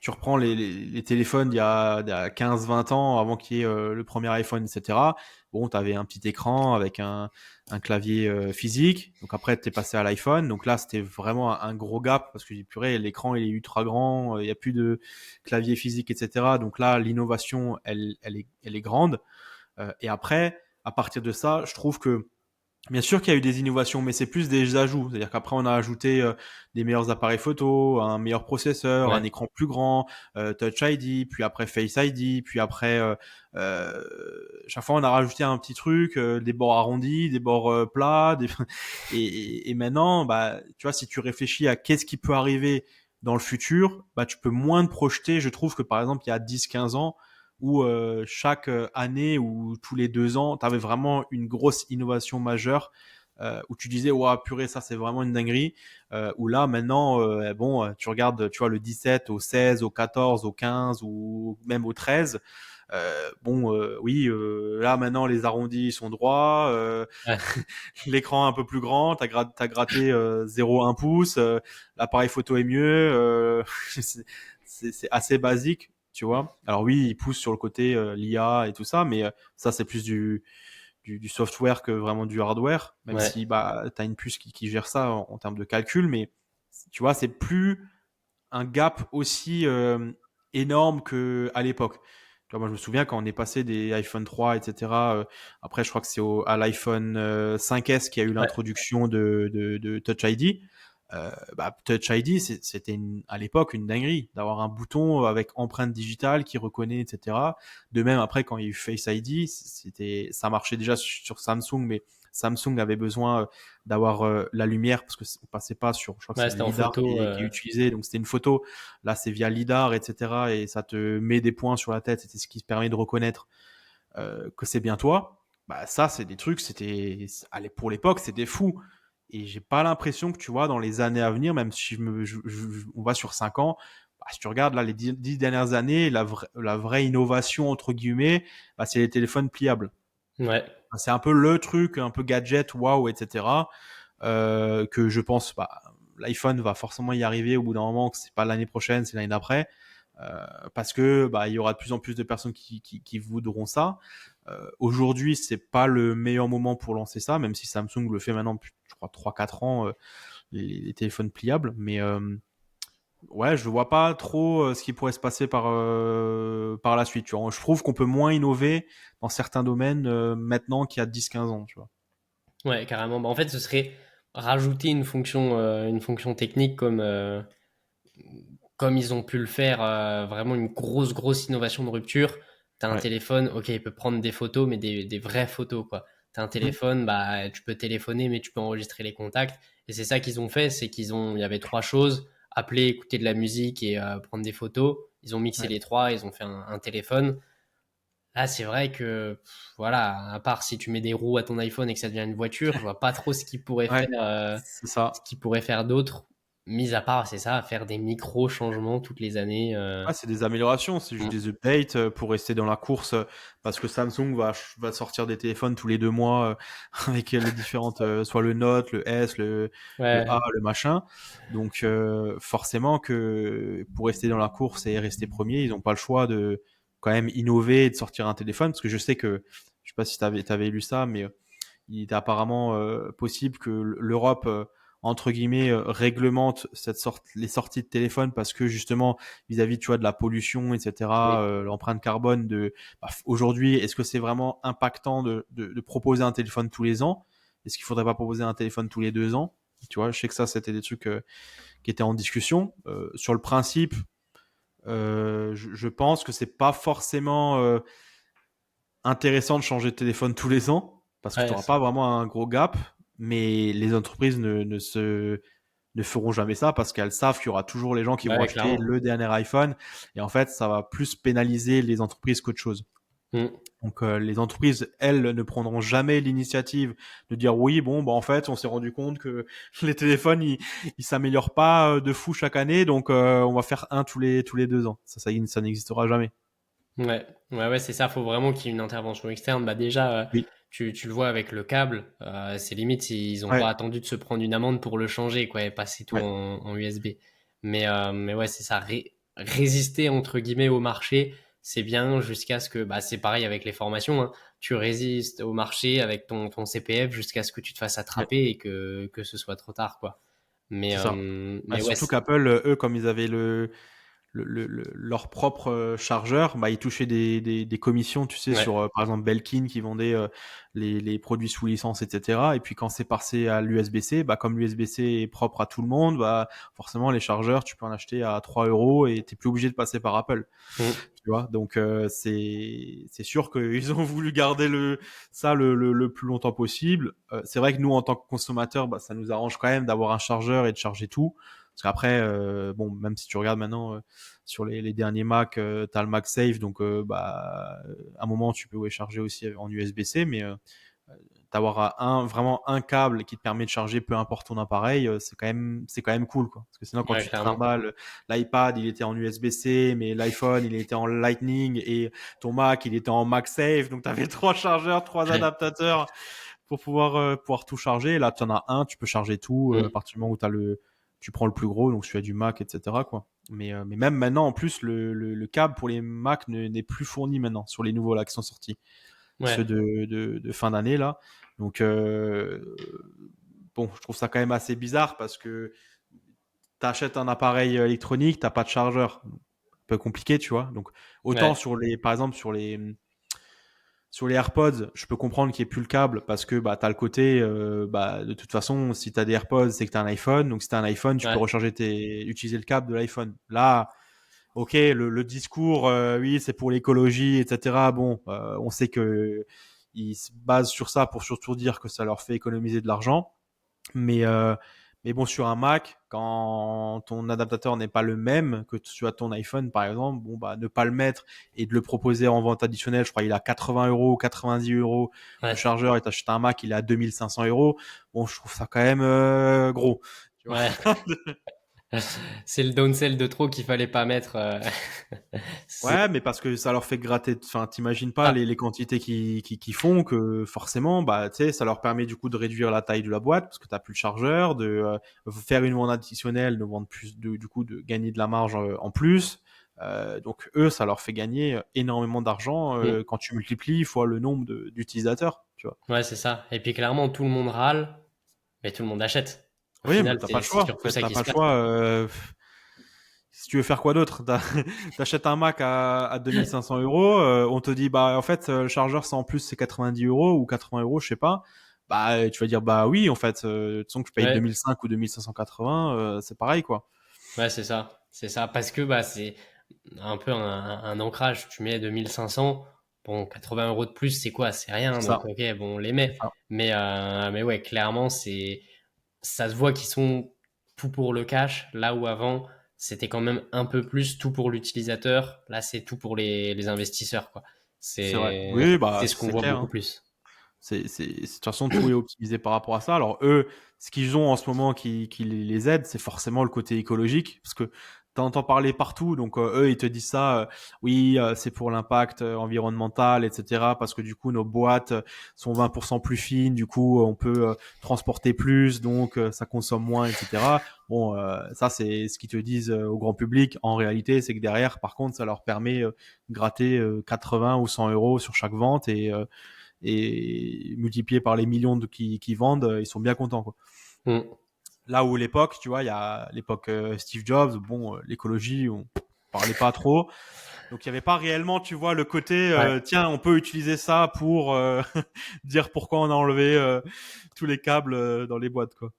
tu reprends les téléphones il y a 15-20 ans, avant qu'il y ait le premier iPhone, etc., bon, tu avais un petit écran avec un clavier physique, donc après, tu es passé à l'iPhone, donc là, c'était vraiment un gros gap, parce que, purée, l'écran, il est ultra grand, il n'y a plus de clavier physique, etc., donc là, l'innovation, elle est grande. Et après, à partir de ça, je trouve que bien sûr qu'il y a eu des innovations, mais c'est plus des ajouts. C'est-à-dire qu'après, on a ajouté des meilleurs appareils photo, un meilleur processeur, un Ouais. écran plus grand, Touch ID, puis après Face ID, puis après, euh, chaque fois, on a rajouté un petit truc, des bords arrondis, des bords plats. Et maintenant, bah, tu vois, si tu réfléchis à qu'est-ce qui peut arriver dans le futur, bah, tu peux moins te projeter, je trouve, que par exemple, il y a 10-15 ans, où chaque année ou tous les 2 ans, tu avais vraiment une grosse innovation majeure où tu disais ouais purée ça c'est vraiment une dinguerie, où là maintenant bon tu regardes tu vois le 17 au 16 au 14 au 15 ou même au 13. Bon, oui, là maintenant les arrondis sont droits, Ouais, l'écran un peu plus grand, t'as gratté 0,1 pouce, l'appareil photo est mieux, c'est c'est assez basique, tu vois. Alors oui, il pousse sur le côté l'IA et tout ça, mais ça c'est plus du software que vraiment du hardware, même ouais, si bah t'as une puce qui gère ça en termes de calcul, mais tu vois, c'est plus un gap aussi énorme que à l'époque. Tu vois, moi, je me souviens quand on est passé des iPhone 3, etc. Après, je crois que c'est à l'iPhone 5S qu'il y a eu ouais. l'introduction de Touch ID. Bah, Touch ID, c'était à l'époque une dinguerie d'avoir un bouton avec empreinte digitale qui reconnaît, etc. De même, après, quand il y a eu Face ID, ça marchait déjà sur Samsung, mais Samsung avait besoin d'avoir la lumière parce que on passait pas sur, je crois que c'est Ouais, le c'était en lidar photo. qui est utilisé, donc c'était une photo. Là, c'est via lidar, etc. Et ça te met des points sur la tête. C'est ce qui te permet de reconnaître que c'est bien toi. Bah ça, c'est des trucs. Allez, pour l'époque, c'était fou. Et j'ai pas l'impression que tu vois dans les années à venir, même si on va sur 5 ans. Bah, si tu regardes là les 10 dernières années, la vraie innovation entre guillemets, bah, c'est les téléphones pliables. Ouais, C'est un peu le truc, un peu gadget, waouh, etc. Que je pense, bah, l'iPhone va forcément y arriver au bout d'un moment, que c'est pas l'année prochaine, c'est l'année d'après, parce que bah, il y aura de plus en plus de personnes qui voudront ça. Aujourd'hui, c'est pas le meilleur moment pour lancer ça, même si Samsung le fait maintenant depuis, je crois, 3 4 ans, les téléphones pliables. Mais ouais, je vois pas trop ce qui pourrait se passer par la suite. Tu vois. Je trouve qu'on peut moins innover dans certains domaines maintenant qu'il y a 10 15 ans. Tu vois. ouais, carrément. Bah, en fait, ce serait rajouter une fonction technique comme ils ont pu le faire, vraiment une grosse innovation de rupture. T'as un Ouais. téléphone, ok, il peut prendre des photos, mais des vraies photos, quoi. T'as un Mhm. téléphone, bah, tu peux téléphoner, mais tu peux enregistrer les contacts. Et c'est ça qu'ils ont fait, c'est il y avait trois choses, appeler, écouter de la musique et prendre des photos. Ils ont mixé Ouais. les trois, ils ont fait un téléphone. Là, c'est vrai que, voilà, à part si tu mets des roues à ton iPhone et que ça devient une voiture, je vois pas trop Ouais. C'est ce ça. qu'il pourrait faire d'autre, mis à part, c'est ça, faire des micro-changements toutes les années. Ouais, c'est des améliorations, c'est juste Mm. des updates pour rester dans la course parce que Samsung va sortir des téléphones tous les 2 mois avec les différentes, soit le Note, le S, le A, Ouais, le machin. Donc forcément que pour rester dans la course et rester premier, ils n'ont pas le choix de quand même innover et de sortir un téléphone parce que je sais que, je sais pas si t'avais lu ça, mais il est apparemment possible que l'Europe entre guillemets réglemente les sorties de téléphone parce que justement vis-à-vis tu vois de la pollution etc, oui. l'empreinte carbone bah, aujourd'hui est-ce que c'est vraiment impactant de proposer un téléphone tous les ans, est-ce qu'il faudrait pas proposer un téléphone tous les 2 ans, tu vois, je sais que ça c'était des trucs qui étaient en discussion sur le principe. Je pense que c'est pas forcément intéressant de changer de téléphone tous les ans parce que tu Ouais, n'auras pas vraiment un gros gap, mais les entreprises ne feront jamais ça parce qu'elles savent qu'il y aura toujours les gens qui vont ouais, acheter clairement. le dernier iPhone et en fait ça va plus pénaliser les entreprises qu'autre chose. Mm. Donc les entreprises, elles, ne prendront jamais l'initiative de dire oui, bon, bah en fait, on s'est rendu compte que les téléphones, ils s'améliorent pas de fou chaque année, donc on va faire un tous les 2 ans. Ça n'existera jamais. Ouais, ouais, c'est ça. Faut vraiment qu'il y ait une intervention externe. Bah déjà, Oui. tu le vois avec le câble. C'est limite ils ont Ouais. pas attendu de se prendre une amende pour le changer, quoi, et passer tout Ouais. en USB. Mais ouais, c'est ça. Résister entre guillemets au marché, c'est bien jusqu'à ce que, bah, c'est pareil avec les formations. Hein. Tu résistes au marché avec ton CPF jusqu'à ce que tu te fasses Ouais. attraper et que ce soit trop tard, quoi. C'est ça. Bah, Mais ouais, surtout qu'Apple, eux, comme ils avaient leur propre chargeur, bah, ils touchaient des commissions, tu sais, ouais, sur, par exemple, Belkin qui vendait les produits sous licence, etc. Et puis quand c'est passé à l'USB-C, bah, comme l'USB-C est propre à tout le monde, bah, forcément, les chargeurs, tu peux en acheter à 3 euros et t'es plus obligé de passer par Apple. mm, Tu vois, donc c'est sûr qu'ils ont voulu garder ça le plus longtemps possible. C'est vrai que nous, en tant que consommateurs, bah, ça nous arrange quand même d'avoir un chargeur et de charger tout. Parce qu'après, bon, même si tu regardes maintenant sur les derniers Mac, t'as le MagSafe, donc bah, à un moment tu peux charger aussi en USB-C, mais d'avoir vraiment un câble qui te permet de charger peu importe ton appareil, c'est quand même cool, quoi. Parce que sinon, quand Ouais, tu te clairement. trimbales, l'iPad, il était en USB-C, mais l'iPhone, il était en Lightning et ton Mac, il était en MagSafe. Donc, tu avais 3 chargeurs, 3 adaptateurs pour pouvoir tout charger. Là, tu en as un, tu peux charger tout à Mm. partir du moment où tu prends le plus gros, donc celui du Mac, etc., quoi. Mais même maintenant, en plus, le câble pour les Mac n'est plus fourni maintenant sur les nouveaux là qui sont sortis, ceux Ouais, de fin d'année là. Donc bon, je trouve ça quand même assez bizarre parce que tu achètes un appareil électronique, t'as pas de chargeur, un peu compliqué, tu vois. Donc autant ouais, par exemple sur les AirPods, je peux comprendre qu'il n'y ait plus le câble parce que bah, tu as le côté, de toute façon, si tu as des AirPods, c'est que tu as un iPhone. Donc si tu as un iPhone, tu peux ouais. utiliser le câble de l'iPhone. Là, ok, le discours, oui, c'est pour l'écologie, etc. Bon, on sait que ils se basent sur ça pour surtout dire que ça leur fait économiser de l'argent. Mais, euh, mais bon, sur un Mac, quand ton adaptateur n'est pas le même que sur ton iPhone, par exemple, bon, bah, ne pas le mettre et de le proposer en vente additionnelle, je crois qu'il a 80 euros, 90 euros le Ouais. chargeur et t'achètes un Mac, il est à 2500 euros. Bon, je trouve ça quand même gros. Tu vois. Ouais. C'est le downsell de trop qu'il fallait pas mettre. C'est Ouais, mais parce que ça leur fait gratter. Enfin, t'imagines pas ça. les quantités qu'ils font que forcément, bah, tu sais, ça leur permet du coup de réduire la taille de la boîte parce que t'as plus le chargeur, de faire une vente additionnelle, de vendre plus, du coup, de gagner de la marge en plus. Donc eux, ça leur fait gagner énormément d'argent Mm. quand tu multiplies fois le nombre d'utilisateurs, tu vois. Ouais, c'est ça. Et puis clairement, tout le monde râle, mais tout le monde achète. Au Oui, mais final, t'as pas le c'est choix. En surtout fait, ça t'as qui pas se le passe. choix. Si tu veux faire quoi d'autre? T'achètes un Mac à 2500 euros, on te dit, bah, en fait, le chargeur, c'est en plus, c'est 90 euros ou 80 euros, je sais pas. Bah, tu vas dire, bah oui, en fait, de toute façon, que je paye Ouais, 2005 ou 2580, c'est pareil, quoi. ouais, c'est ça. C'est ça. Parce que bah, c'est un peu un ancrage. Tu mets 2500, bon, 80 euros de plus, c'est quoi? C'est rien. C'est Donc, ça. ok, bon, on les C'est met. ça. Mais ouais, clairement, ça se voit qu'ils sont tout pour le cash, là où avant, c'était quand même un peu plus tout pour l'utilisateur. Là, c'est tout pour les investisseurs, quoi. C'est vrai. C'est, Oui, c'est bah, ce qu'on c'est voit clair, beaucoup hein. plus. De toute façon, tout est optimisé par rapport à ça. Alors eux, ce qu'ils ont en ce moment qui les aide, c'est forcément le côté écologique, parce que t'entends parler partout. Donc eux, ils te disent ça, oui, c'est pour l'impact environnemental, etc. Parce que du coup, nos boîtes sont 20% plus fines, du coup, on peut transporter plus, donc ça consomme moins, etc. Bon, ça c'est ce qu'ils te disent au grand public. En réalité, c'est que derrière, par contre, ça leur permet de gratter 80 ou 100 euros sur chaque vente et multiplié par les millions qui vendent, ils sont bien contents, quoi. Mm. Là où l'époque, tu vois, il y a l'époque Steve Jobs, bon, l'écologie, on parlait pas trop. Donc il y avait pas réellement, tu vois, le côté Ouais. tiens, on peut utiliser ça pour dire pourquoi on a enlevé tous les câbles dans les boîtes, quoi.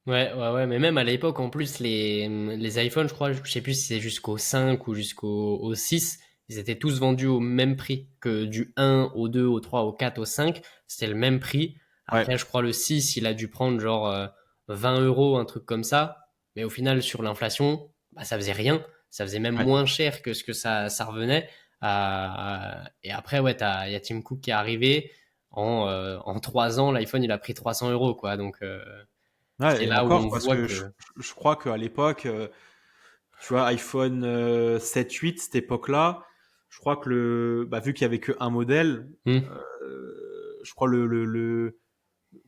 Ouais, ouais, ouais, mais même à l'époque, en plus, les iPhones, je crois, je sais plus si c'est jusqu'au 5 ou au 6, ils étaient tous vendus au même prix que du 1 au 2, au 3, au 4, au 5, c'était le même prix. Ouais, Après, je crois le 6, il a dû prendre genre 20 euros, un truc comme ça, mais au final, sur l'inflation, bah, ça faisait rien, ça faisait même ouais. moins cher que ce que ça revenait. Et après, ouais, il y a Tim Cook qui est arrivé, en 3 ans, l'iPhone, il a pris 300 euros, quoi, donc... Ouais, c'est et là où on encore, parce voit que que. je crois qu'à l'époque, tu vois, iPhone 7, 8, cette époque-là, je crois que vu qu'il y avait qu'un modèle, Hmm, je crois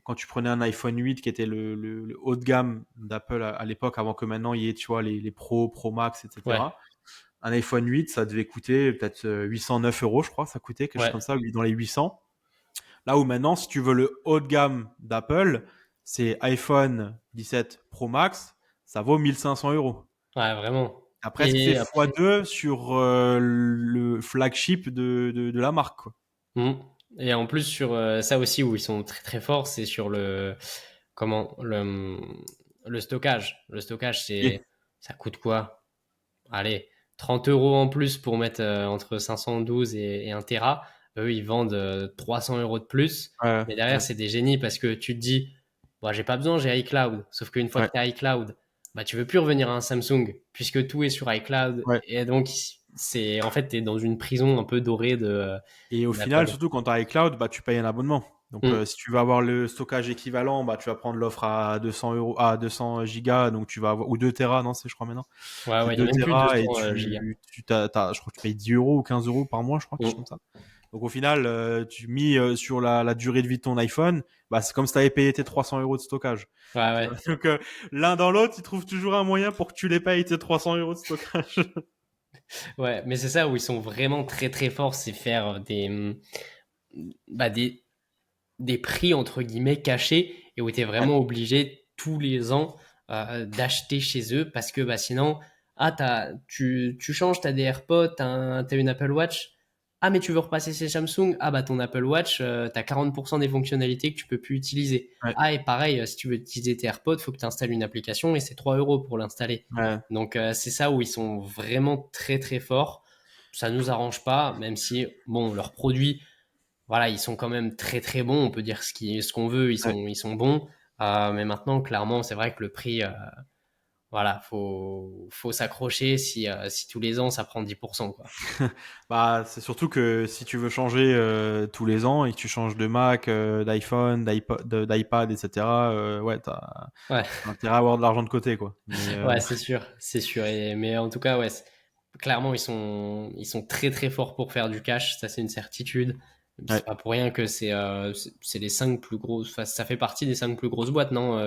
quand tu prenais un iPhone 8 qui était le haut de gamme d'Apple à l'époque, avant que maintenant il y ait, tu vois, les Pro, Pro Max, ouais, etc. Un iPhone 8, ça devait coûter peut-être 809 euros, je crois, ça coûtait quelque chose ouais, comme ça, dans les 800. Là où maintenant, si tu veux le haut de gamme d'Apple, c'est iPhone 17 Pro Max, ça vaut 1500 euros. ouais, vraiment. T'as presque fait Et après. x2 sur le flagship de la marque, quoi. Hmm. Et en plus, sur ça aussi, où ils sont très très forts, c'est sur le. Comment le stockage. Le stockage, Oui. ça coûte quoi? Allez, 30 euros en plus pour mettre entre 512 et 1 Tera. Eux, ils vendent 300 euros de plus. Ouais, Mais derrière, ouais, c'est des génies parce que tu te dis, bon, j'ai pas besoin, j'ai iCloud. Sauf qu'une fois que ouais, tu as iCloud, bah, tu veux plus revenir à un Samsung puisque tout est sur iCloud. ouais. Et donc, en fait, tu es dans une prison un peu dorée Et au final, d'Apple. surtout quand tu as iCloud, bah, tu payes un abonnement. Donc, Mm. si tu veux avoir le stockage équivalent, bah, tu vas prendre l'offre à 200 euros, à 200 gigas, donc tu vas avoir, ou 2 Tera, non, c'est, je crois, maintenant. Ouais, C'est ouais, il y a 2 même plus de Tera et 200 gigas. je crois que tu payes 10 euros ou 15 euros par mois, je crois, quelque chose comme Mm. ça. Donc, au final, tu mis sur la durée de vie de ton iPhone, bah, c'est comme si tu avais payé tes 300 euros de stockage. Ouais, Tu ouais. vois. Donc, l'un dans l'autre, ils trouvent toujours un moyen pour que tu les payes tes 300 euros de stockage. Ouais, mais c'est ça où ils sont vraiment très très forts, c'est faire bah, des prix entre guillemets cachés et où tu es Ouais. vraiment obligé tous les ans d'acheter chez eux parce que bah, sinon, tu changes, tu as des AirPods, tu as une Apple Watch. Ah, mais tu veux repasser chez Samsung? Ah, bah ton Apple Watch, tu as 40% des fonctionnalités que tu peux plus utiliser. Ouais. Ah, et pareil, si tu veux utiliser tes AirPods, il faut que tu installes une application et c'est 3 euros pour l'installer. Ouais. Donc, c'est ça où ils sont vraiment très très forts. Ça nous arrange pas, même si, bon, leurs produits voilà, ils sont quand même très très bons. On peut dire ce qu'on veut, Ouais. ils sont bons. Mais maintenant, clairement, c'est vrai que le prix, voilà, faut s'accrocher si tous les ans ça prend 10%, quoi. Bah, c'est surtout que si tu veux changer tous les ans et que tu changes de Mac, d'iPhone, d'iPad, etc., ouais, Ouais, t'as intérêt à avoir de l'argent de côté, quoi. Mais ouais, c'est sûr, c'est sûr. Mais en tout cas, ouais, clairement, ils sont très très forts pour faire du cash. Ça, c'est une certitude. ouais. C'est pas pour rien que c'est les cinq plus grosses. Enfin, ça fait partie des cinq plus grosses boîtes, non?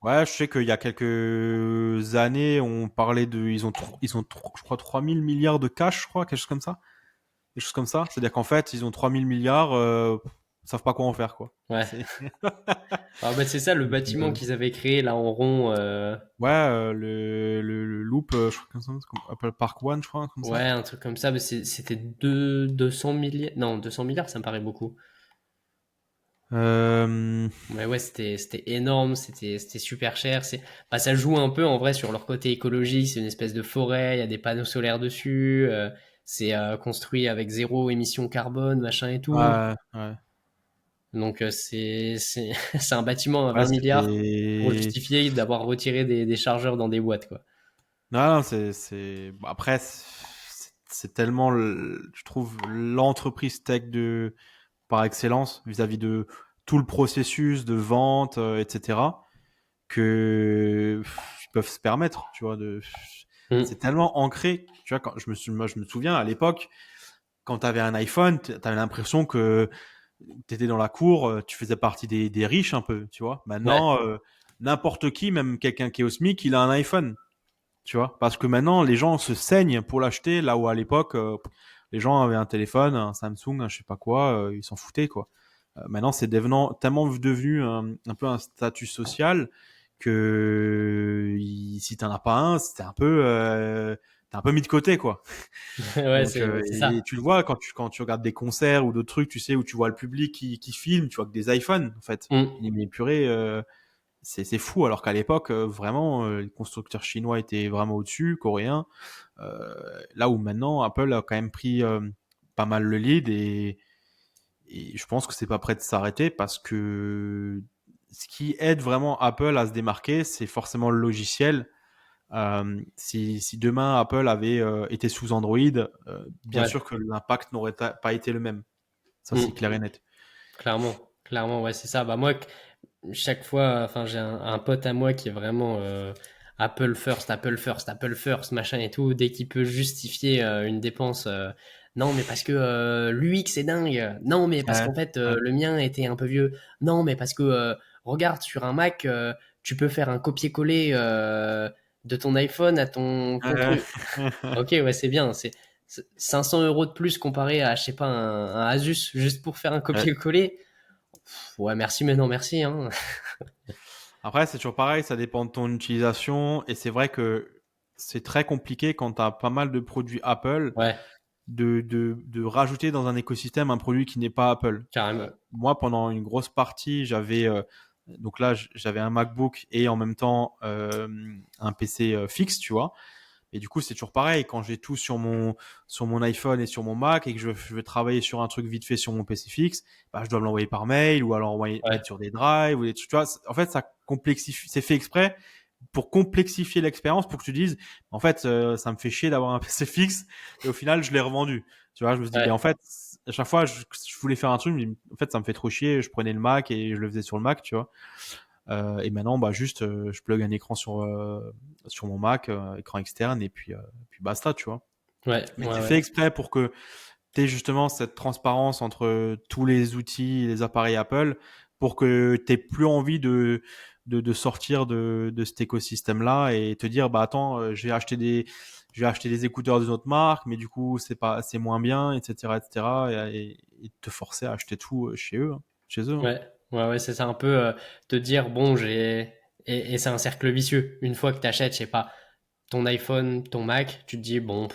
Ouais, je sais qu'il y a quelques années, on parlait de, je crois, 3000 milliards de cash, je crois, quelque chose comme ça. Quelque chose comme ça. C'est-à-dire qu'en fait, ils ont 3000 milliards, ils savent pas quoi en faire, quoi. Ouais. C'est, Alors, bah, c'est ça, le bâtiment qu'ils avaient créé là en rond. ouais, le Loop, je crois comme ça, c'est comme Apple Park One, je crois, comme Ouais, ça. un truc comme ça, mais c'était 200 milliards. Non, 200 milliards, ça me paraît beaucoup. Euh, Mais ouais, c'était énorme, c'était super cher. Bah, ça joue un peu en vrai sur leur côté écologique. C'est une espèce de forêt, il y a des panneaux solaires dessus. C'est construit avec zéro émission carbone, machin et tout. ouais, ouais. Donc c'est un bâtiment à Ouais, 20 milliards pour c'est. justifier d'avoir retiré des chargeurs dans des boîtes, quoi. Non, non, bon, après, c'est tellement, je trouve, l'entreprise tech par excellence vis-à-vis de tout le processus de vente, etc., que ils peuvent se permettre, tu vois, c'est Mm. tellement ancré. Tu vois, moi, je me souviens à l'époque, quand tu avais un iPhone, tu avais l'impression que tu étais dans la cour, tu faisais partie des riches un peu, tu vois. Ouais. Maintenant, n'importe qui, même quelqu'un qui est au SMIC, il a un iPhone, tu vois. Parce que maintenant, les gens se saignent pour l'acheter, là où à l'époque, les gens avaient un téléphone, un Samsung, un je sais pas quoi, ils s'en foutaient, quoi. Maintenant, c'est tellement devenu un peu un statut social que si t'en as pas un, t'es un peu mis de côté, quoi. Ouais, Donc, c'est et ça. tu le vois quand tu regardes des concerts ou d'autres trucs, tu sais, où tu vois le public qui filme, tu vois que des iPhones, en fait. Mm. Mais purée, c'est fou, alors qu'à l'époque, vraiment, les constructeurs chinois étaient vraiment au-dessus, coréens. Là où maintenant, Apple a quand même pris pas mal le lead et je pense que c'est pas prêt de s'arrêter parce que ce qui aide vraiment Apple à se démarquer, c'est forcément le logiciel. Si demain Apple avait été sous Android, bien Ouais. sûr que l'impact n'aurait pas été le même. Ça, c'est Mm. clair et net. Clairement. Clairement, ouais, c'est ça. Bah moi, chaque fois, enfin, j'ai un pote à moi qui est vraiment Apple first, Apple first, Apple first, machin et tout. Dès qu'il peut justifier une dépense, non, mais parce que l'UX est dingue. Non, mais parce Ouais, qu'en fait, ouais, le mien était un peu vieux. Non, mais parce que regarde sur un Mac, tu peux faire un copier-coller de ton iPhone à ton ouais. truc. Ok, ouais, c'est bien. C'est 500 euros de plus comparé à, je sais pas, un Asus juste pour faire un Ouais. copier-coller. Ouais, merci, mais non, merci, hein. Après, c'est toujours pareil, ça dépend de ton utilisation et c'est vrai que c'est très compliqué quand tu as pas mal de produits Apple Ouais, de rajouter dans un écosystème un produit qui n'est pas Apple. carrément. Moi, pendant une grosse partie, donc là, j'avais un MacBook et en même temps un PC fixe, tu vois. Et du coup, c'est toujours pareil. Quand j'ai tout sur mon iPhone et sur mon Mac et que je veux travailler sur un truc vite fait sur mon PC fixe, bah, je dois me l'envoyer par mail ou alors Ouais. mettre sur des drives ou des trucs. Tu vois, en fait, ça complexifie. C'est fait exprès pour complexifier l'expérience pour que tu dises, en fait, ça me fait chier d'avoir un PC fixe et au final, je l'ai revendu. Tu vois, je me dis, ben Ouais. en fait, à chaque fois, je voulais faire un truc, mais en fait, ça me fait trop chier. Je prenais le Mac et je le faisais sur le Mac, tu vois. Et maintenant, bah, juste, je plug un écran sur mon Mac, écran externe, et puis basta, tu vois. Ouais, Mais ouais, c'est ouais. fait exprès pour que tu aies justement cette transparence entre tous les outils et les appareils Apple pour que tu plus envie de sortir de cet écosystème-là et te dire, bah attends, je vais acheter des écouteurs d'une autre marque, mais du coup, c'est moins bien, etc., etc., et te forcer à acheter tout chez eux, hein, chez eux, hein. Ouais, ouais, ouais, c'est ça un peu te dire, bon, j'ai. Et c'est un cercle vicieux. Une fois que tu achètes, je sais pas, ton iPhone, ton Mac, tu te dis, bon,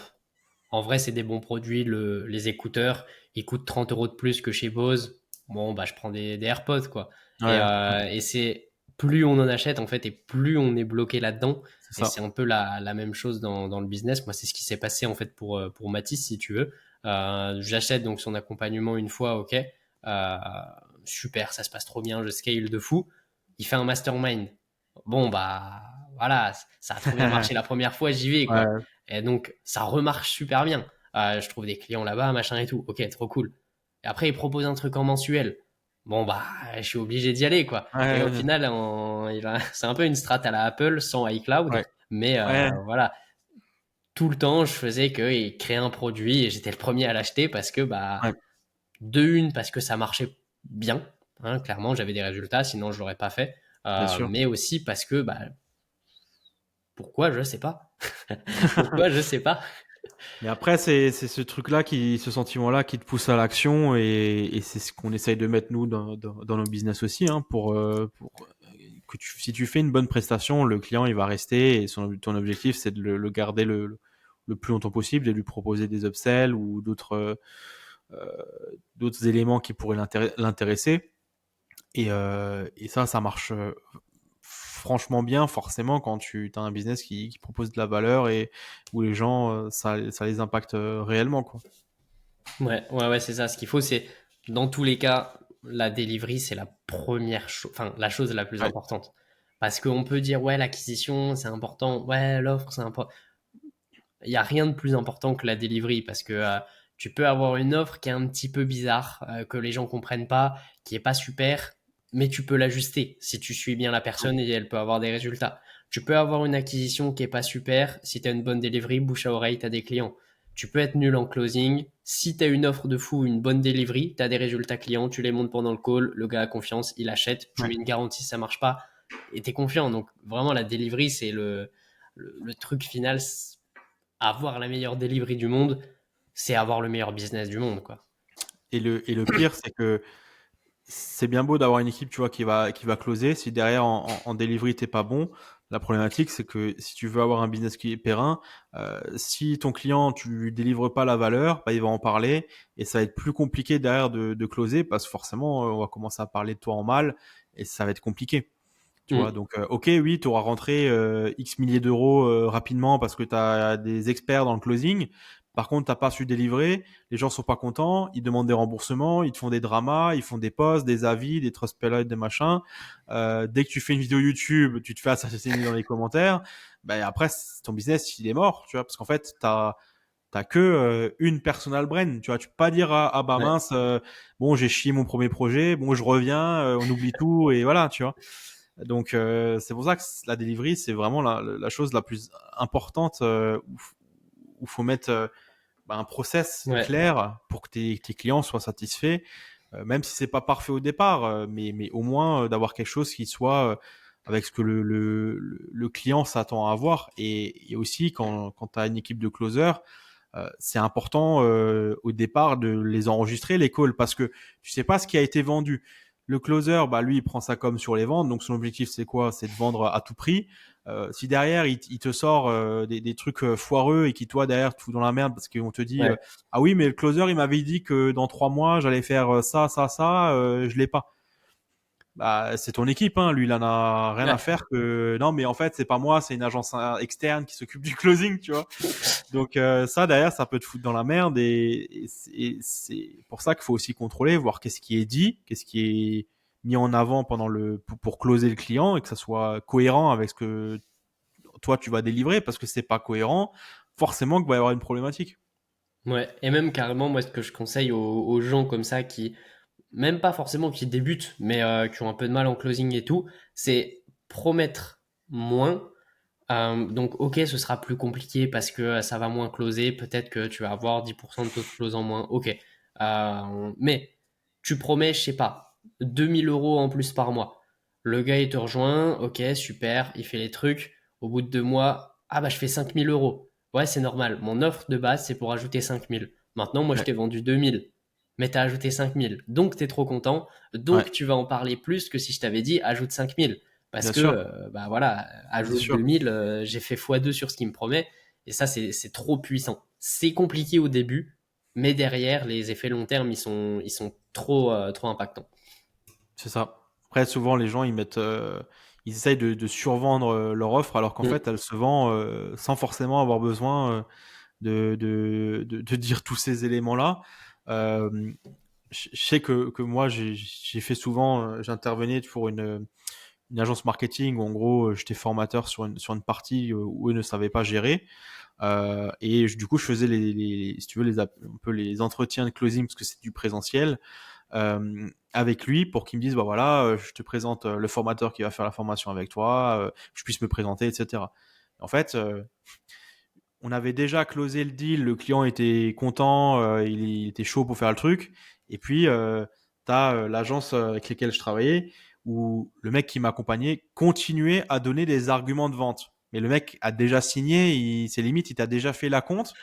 en vrai, c'est des bons produits. Les écouteurs, ils coûtent 30 euros de plus que chez Bose. Bon, bah, je prends des AirPods, quoi. Ouais, Et c'est plus on en achète, en fait, et plus on est bloqué là-dedans. c'est Et ça. c'est un peu la même chose dans le business. Moi, c'est ce qui s'est passé, en fait, pour Mathis, si tu veux. J'achète donc son accompagnement une fois, ok. Super, ça se passe trop bien, je scale de fou. Il fait un mastermind. Bon, bah, voilà, ça a trop bien marché la première fois, j'y vais, quoi. Ouais, Et donc, ça remarche super bien. Je trouve des clients là-bas, machin et tout. Ok, trop cool. Et après, il propose un truc en mensuel. Bon, bah, je suis obligé d'y aller, quoi. Et au ouais, final, c'est un peu une strat à la Apple sans iCloud. ouais, Mais ouais, voilà, tout le temps, je faisais qu'il crée un produit et j'étais le premier à l'acheter parce que, bah, ouais, de une, parce que ça marchait bien. Hein, clairement, j'avais des résultats, sinon je l'aurais pas fait. bien sûr. Mais aussi parce que, bah, pourquoi, je sais pas. Pourquoi, je sais pas. Mais après, c'est ce truc-là ce sentiment-là qui te pousse à l'action et c'est ce qu'on essaye de mettre nous dans nos business aussi, hein, pour que si tu fais une bonne prestation, le client il va rester et ton objectif c'est de le garder le plus longtemps possible et de lui proposer des upsells ou euh, d'autres éléments qui pourraient l'intéresser. Et ça marche franchement bien, forcément, quand tu as un business qui propose de la valeur et où les gens, ça les impacte réellement, quoi. Ouais, ouais, ouais, c'est ça. Ce qu'il faut, c'est, dans tous les cas, la delivery, c'est la première chose, enfin, la chose la plus Ouais, importante. Parce qu'on peut dire, ouais, l'acquisition, c'est important, ouais, l'offre, c'est important. Il n'y a rien de plus important que la delivery parce que tu peux avoir une offre qui est un petit peu bizarre, que les gens comprennent pas, qui est pas super, mais tu peux l'ajuster si tu suis bien la personne et elle peut avoir des résultats. Tu peux avoir une acquisition qui est pas super, si tu as une bonne delivery, bouche à oreille, tu as des clients. Tu peux être nul en closing. Si tu as une offre de fou, une bonne delivery, tu as des résultats clients, tu les montes pendant le call, le gars a confiance, il achète, tu ouais. mets une garantie, ça marche pas, et tu es confiant. Donc vraiment, la delivery, c'est le truc final. Avoir la meilleure delivery du monde, c'est avoir le meilleur business du monde, quoi. Et le pire, c'est que c'est bien beau d'avoir une équipe, tu vois, qui va closer. Si derrière, en delivery, t'es pas bon, la problématique, c'est que si tu veux avoir un business qui est périn, si ton client, tu lui délivres pas la valeur, bah, il va en parler et ça va être plus compliqué derrière de closer parce que forcément, on va commencer à parler de toi en mal et ça va être compliqué. Tu vois, Mm. donc ok, oui, tu auras rentré X milliers d'euros rapidement parce que tu as des experts dans le closing. Par contre, t'as pas su délivrer, les gens sont pas contents, ils demandent des remboursements, ils te font des dramas, ils font des posts, des avis, des Trustpilot, des machins. Dès que tu fais une vidéo YouTube, tu te fais assassiner dans les commentaires. Ben après, ton business il est mort, tu vois, parce qu'en fait, t'as que une personal brand, tu vois. Tu peux pas dire ah bah Ouais. mince, bon j'ai chié mon premier projet, bon je reviens, on oublie tout et voilà, tu vois. Donc c'est pour ça que la delivery c'est vraiment la chose la plus importante où faut mettre bah, un process Ouais. clair pour que tes clients soient satisfaits, même si c'est pas parfait au départ, mais au moins d'avoir quelque chose qui soit avec ce que le client s'attend à avoir. Et aussi quand tu as une équipe de closers, c'est important au départ de les enregistrer les calls parce que tu sais pas ce qui a été vendu. Le closer, bah lui, il prend ça comme sur les ventes. Donc son objectif, c'est quoi? C'est de vendre à tout prix. Si derrière il te sort des trucs foireux et qui toi derrière te fout dans la merde parce qu'on te dit Ouais. ah oui mais le closer il m'avait dit que dans 3 mois j'allais faire ça ça ça, je l'ai pas. Bah, c'est ton équipe, hein. Lui, il en a rien à Ouais. faire que non, mais en fait, c'est pas moi, c'est une agence externe qui s'occupe du closing, tu vois. Donc ça derrière, ça peut te foutre dans la merde et c'est pour ça qu'il faut aussi contrôler, voir qu'est-ce qui est dit, qu'est-ce qui est mis en avant pendant pour closer le client et que ça soit cohérent avec ce que toi tu vas délivrer parce que c'est pas cohérent, forcément qu'il va y avoir une problématique. Ouais, et même carrément, moi, ce que je conseille aux gens comme ça qui, même pas forcément qui débutent, mais qui ont un peu de mal en closing et tout, c'est promettre moins. Donc, ok, ce sera plus compliqué parce que ça va moins closer. Peut-être que tu vas avoir 10% de taux de close en moins. Ok. Mais tu promets, je sais pas, 2 000 € en plus par mois. Le gars, il te rejoint. Ok, super. Il fait les trucs. Au bout de 2 mois, ah bah, je fais 5 000 €. Ouais, c'est normal. Mon offre de base, c'est pour ajouter 5 000. Maintenant, moi, je Ouais, t'ai vendu 2 000. Mais t'as ajouté 5 000. Donc, t'es trop content. ouais, Donc, tu vas en parler plus que si je t'avais dit ajoute 5 000. Parce bien que, sûr, bah voilà, bien ajoute sûr. 2 000, j'ai fait x2 sur ce qu'il me promet. Et ça, c'est trop puissant. C'est compliqué au début, mais derrière, les effets long terme, ils sont trop impactants. C'est ça. Après, souvent, les gens, ils essayent de survendre leur offre alors qu'en Mm. fait, elle se vend sans forcément avoir besoin de dire tous ces éléments-là. Euh, je sais que moi, j'ai fait souvent, j'intervenais pour une agence marketing où en gros, j'étais formateur sur une partie où eux ne savaient pas gérer. Du coup, je faisais si tu veux, un peu les entretiens de closing parce que c'est du présentiel avec lui pour qu'il me dise bah voilà je te présente le formateur qui va faire la formation avec toi que je puisse me présenter etc. En fait on avait déjà closé le deal, le client était content, il était chaud pour faire le truc et puis t'as l'agence avec laquelle je travaillais où le mec qui m'accompagnait continuait à donner des arguments de vente, mais le mec a déjà signé, c'est limite il t'a déjà fait la compte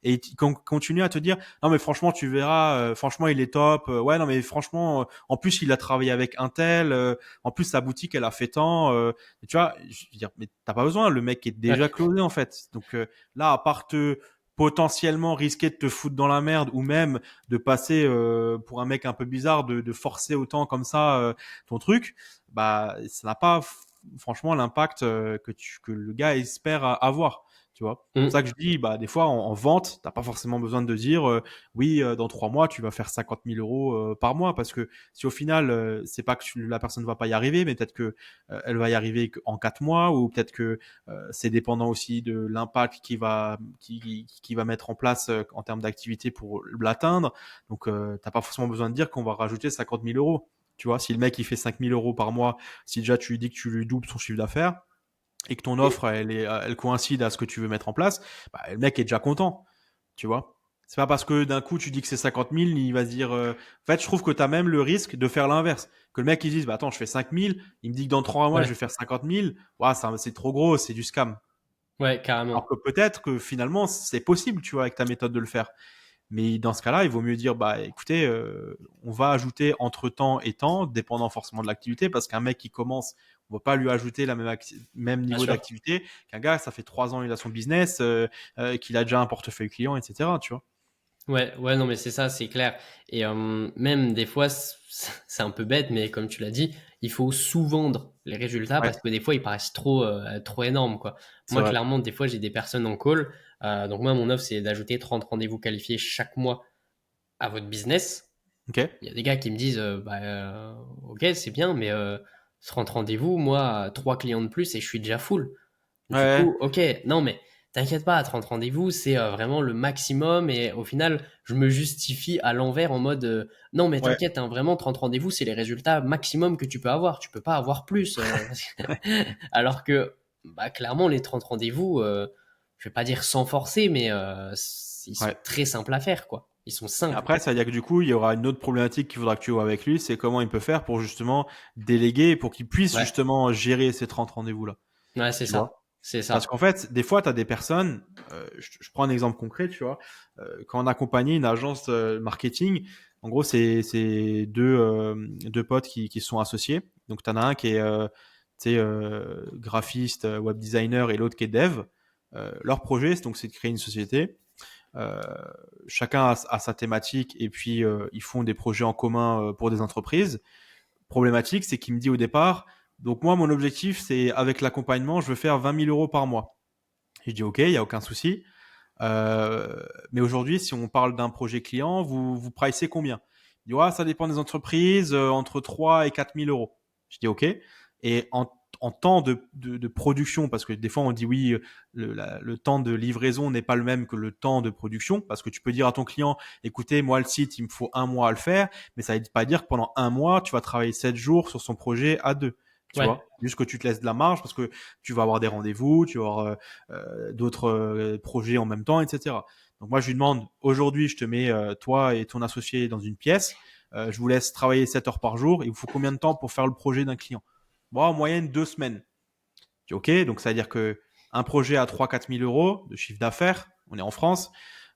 et il continue à te dire non mais franchement tu verras, franchement il est top, ouais non mais franchement en plus il a travaillé avec un tel, en plus sa boutique elle a fait tant, tu vois, je veux dire mais t'as pas besoin, le mec est déjà Ouais. closé en fait, donc là à part te potentiellement risquer de te foutre dans la merde ou même de passer pour un mec un peu bizarre, de forcer autant comme ça ton truc, bah ça n'a pas franchement l'impact que le gars espère avoir, tu vois. C'est ça Mm. que je dis, bah, des fois, en vente, t'as pas forcément besoin de dire, oui, dans 3 mois, tu vas faire 50 000 € par mois, parce que si au final, c'est pas que la personne va pas y arriver, mais peut-être que elle va y arriver en 4 mois, ou peut-être que c'est dépendant aussi de l'impact qui va mettre en place en termes d'activité pour l'atteindre. Donc, t'as pas forcément besoin de dire qu'on va rajouter 50 000 €. Tu vois, si le mec il fait 5 000 € par mois, si déjà tu lui dis que tu lui doubles son chiffre d'affaires et que ton offre elle coïncide à ce que tu veux mettre en place, bah, le mec est déjà content. Tu vois. C'est pas parce que d'un coup tu dis que c'est 50 000, il va se dire. En fait, je trouve que tu as même le risque de faire l'inverse. Que le mec il dise, bah attends, je fais 5 000, il me dit que dans 3 mois je vais Ouais, faire 50 000. Ouais, c'est trop gros, c'est du scam. ouais, Alors carrément. que peut-être que finalement c'est possible, tu vois, avec ta méthode de le faire. Mais dans ce cas-là, il vaut mieux dire, bah écoutez, on va ajouter entre temps et temps, dépendant forcément de l'activité, parce qu'un mec qui commence, on va pas lui ajouter la même Bien niveau sûr. d'activité qu'un gars, ça fait 3 ans, il a son business, qu'il a déjà un portefeuille client, etc. Tu vois. Ouais, ouais, non, mais c'est ça, c'est clair. Et même des fois, c'est un peu bête, mais comme tu l'as dit, il faut sous-vendre les résultats Ouais, parce que des fois, ils paraissent trop énormes, quoi. c'est Moi, vrai. clairement, des fois, j'ai des personnes en call. Donc, moi, mon offre, c'est d'ajouter 30 rendez-vous qualifiés chaque mois à votre business. Ok. Il y a des gars qui me disent, ok, c'est bien, mais 30 rendez-vous, moi, 3 clients de plus et je suis déjà full. Du Ouais, coup, ok, non, mais t'inquiète pas, à 30 rendez-vous, c'est vraiment le maximum. Et au final, je me justifie à l'envers en mode non, mais ouais, t'inquiète, hein, vraiment, 30 rendez-vous, c'est les résultats maximum que tu peux avoir. Tu peux pas avoir plus. Alors que, bah, clairement, les 30 rendez-vous, je vais pas dire sans forcer, mais ils sont ouais. très simples à faire, quoi. Ils sont Et simples. après, ça veut dire que du coup, il y aura une autre problématique qu'il faudra que tu vois avec lui, c'est comment il peut faire pour justement déléguer, pour qu'il puisse Ouais, justement gérer ces 30 rendez-vous-là. ouais, c'est Tu vois. ça. C'est Parce ça. qu'en fait, des fois, tu as des personnes, je prends un exemple concret, tu vois, quand on accompagnait une agence marketing, en gros, c'est deux potes qui sont associés. Donc, tu en as un qui est tu sais, graphiste, web designer et l'autre qui est dev. Leur projet, c'est de créer une société. Euh, Chacun a sa thématique et puis ils font des projets en commun pour des entreprises. Problématique, c'est qu'il me dit au départ, donc moi, mon objectif, c'est avec l'accompagnement, je veux faire 20 000 € par mois. Je dis ok, il y a aucun souci. Mais aujourd'hui, si on parle d'un projet client, vous pricez combien? Il dit ouais, ça dépend des entreprises, entre 3 et 4 000 euros. Je dis ok. Et en temps de production, parce que des fois on dit oui, le temps de livraison n'est pas le même que le temps de production, parce que tu peux dire à ton client, écoutez, moi le site, il me faut 1 mois à le faire, mais ça ne veut pas dire que pendant 1 mois, tu vas travailler 7 jours sur son projet à deux. Tu Ouais. vois, juste que tu te laisses de la marge parce que tu vas avoir des rendez-vous, tu vas avoir d'autres projets en même temps, etc. Donc moi, je lui demande, aujourd'hui, je te mets toi et ton associé dans une pièce, je vous laisse travailler 7 heures par jour, il vous faut combien de temps pour faire le projet d'un client? Bon, en moyenne, 2 semaines. Je dis, ok, donc ça veut dire que un projet à 3 000 à 4 000 euros de chiffre d'affaires, on est en France,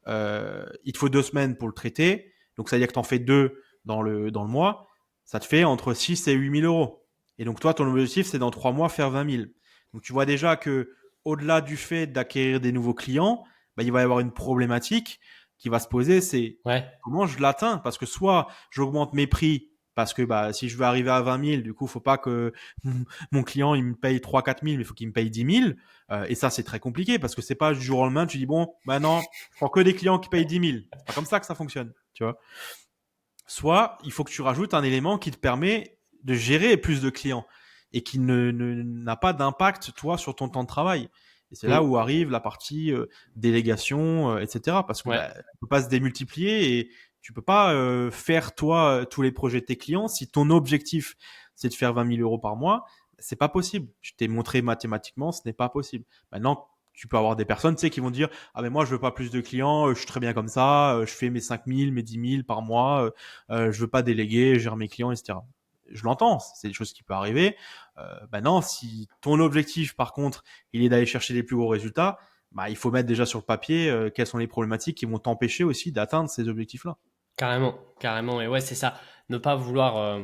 il te faut 2 semaines pour le traiter, donc ça veut dire que tu en fais deux dans le mois, ça te fait entre 6 et 8 000 euros. Et donc toi, ton objectif, c'est dans 3 mois faire 20 000. Donc tu vois déjà que au-delà du fait d'acquérir des nouveaux clients, bah, il va y avoir une problématique qui va se poser, c'est Ouais. comment je l'atteins? Parce que soit j'augmente mes prix, parce que bah, si je veux arriver à 20 000, du coup, faut pas que mon client il me paye 3 4 000, mais il faut qu'il me paye 10 000. Et ça, c'est très compliqué parce que c'est pas du jour au lendemain, tu dis bon, maintenant, je prends que des clients qui payent 10 000. C'est pas comme ça que ça fonctionne, tu vois. Soit il faut que tu rajoutes un élément qui te permet de gérer plus de clients et qui n'a pas d'impact, toi, sur ton temps de travail. Et c'est là Mm. où arrive la partie délégation, etc. Parce que Ouais. bah, on peut pas se démultiplier et tu peux pas faire, toi, tous les projets de tes clients. Si ton objectif, c'est de faire 20 000 euros par mois, c'est pas possible. Je t'ai montré mathématiquement, ce n'est pas possible. Maintenant, tu peux avoir des personnes, tu sais, qui vont dire, ah mais moi je veux pas plus de clients, je suis très bien comme ça, je fais mes 5 000, mes 10 000 par mois, je veux pas déléguer, je gère mes clients, etc. Je l'entends, c'est des choses qui peuvent arriver. Non, si ton objectif, par contre, il est d'aller chercher les plus gros résultats, bah, il faut mettre déjà sur le papier quelles sont les problématiques qui vont t'empêcher aussi d'atteindre ces objectifs-là. Carrément, carrément. Et ouais, c'est ça. Ne pas vouloir,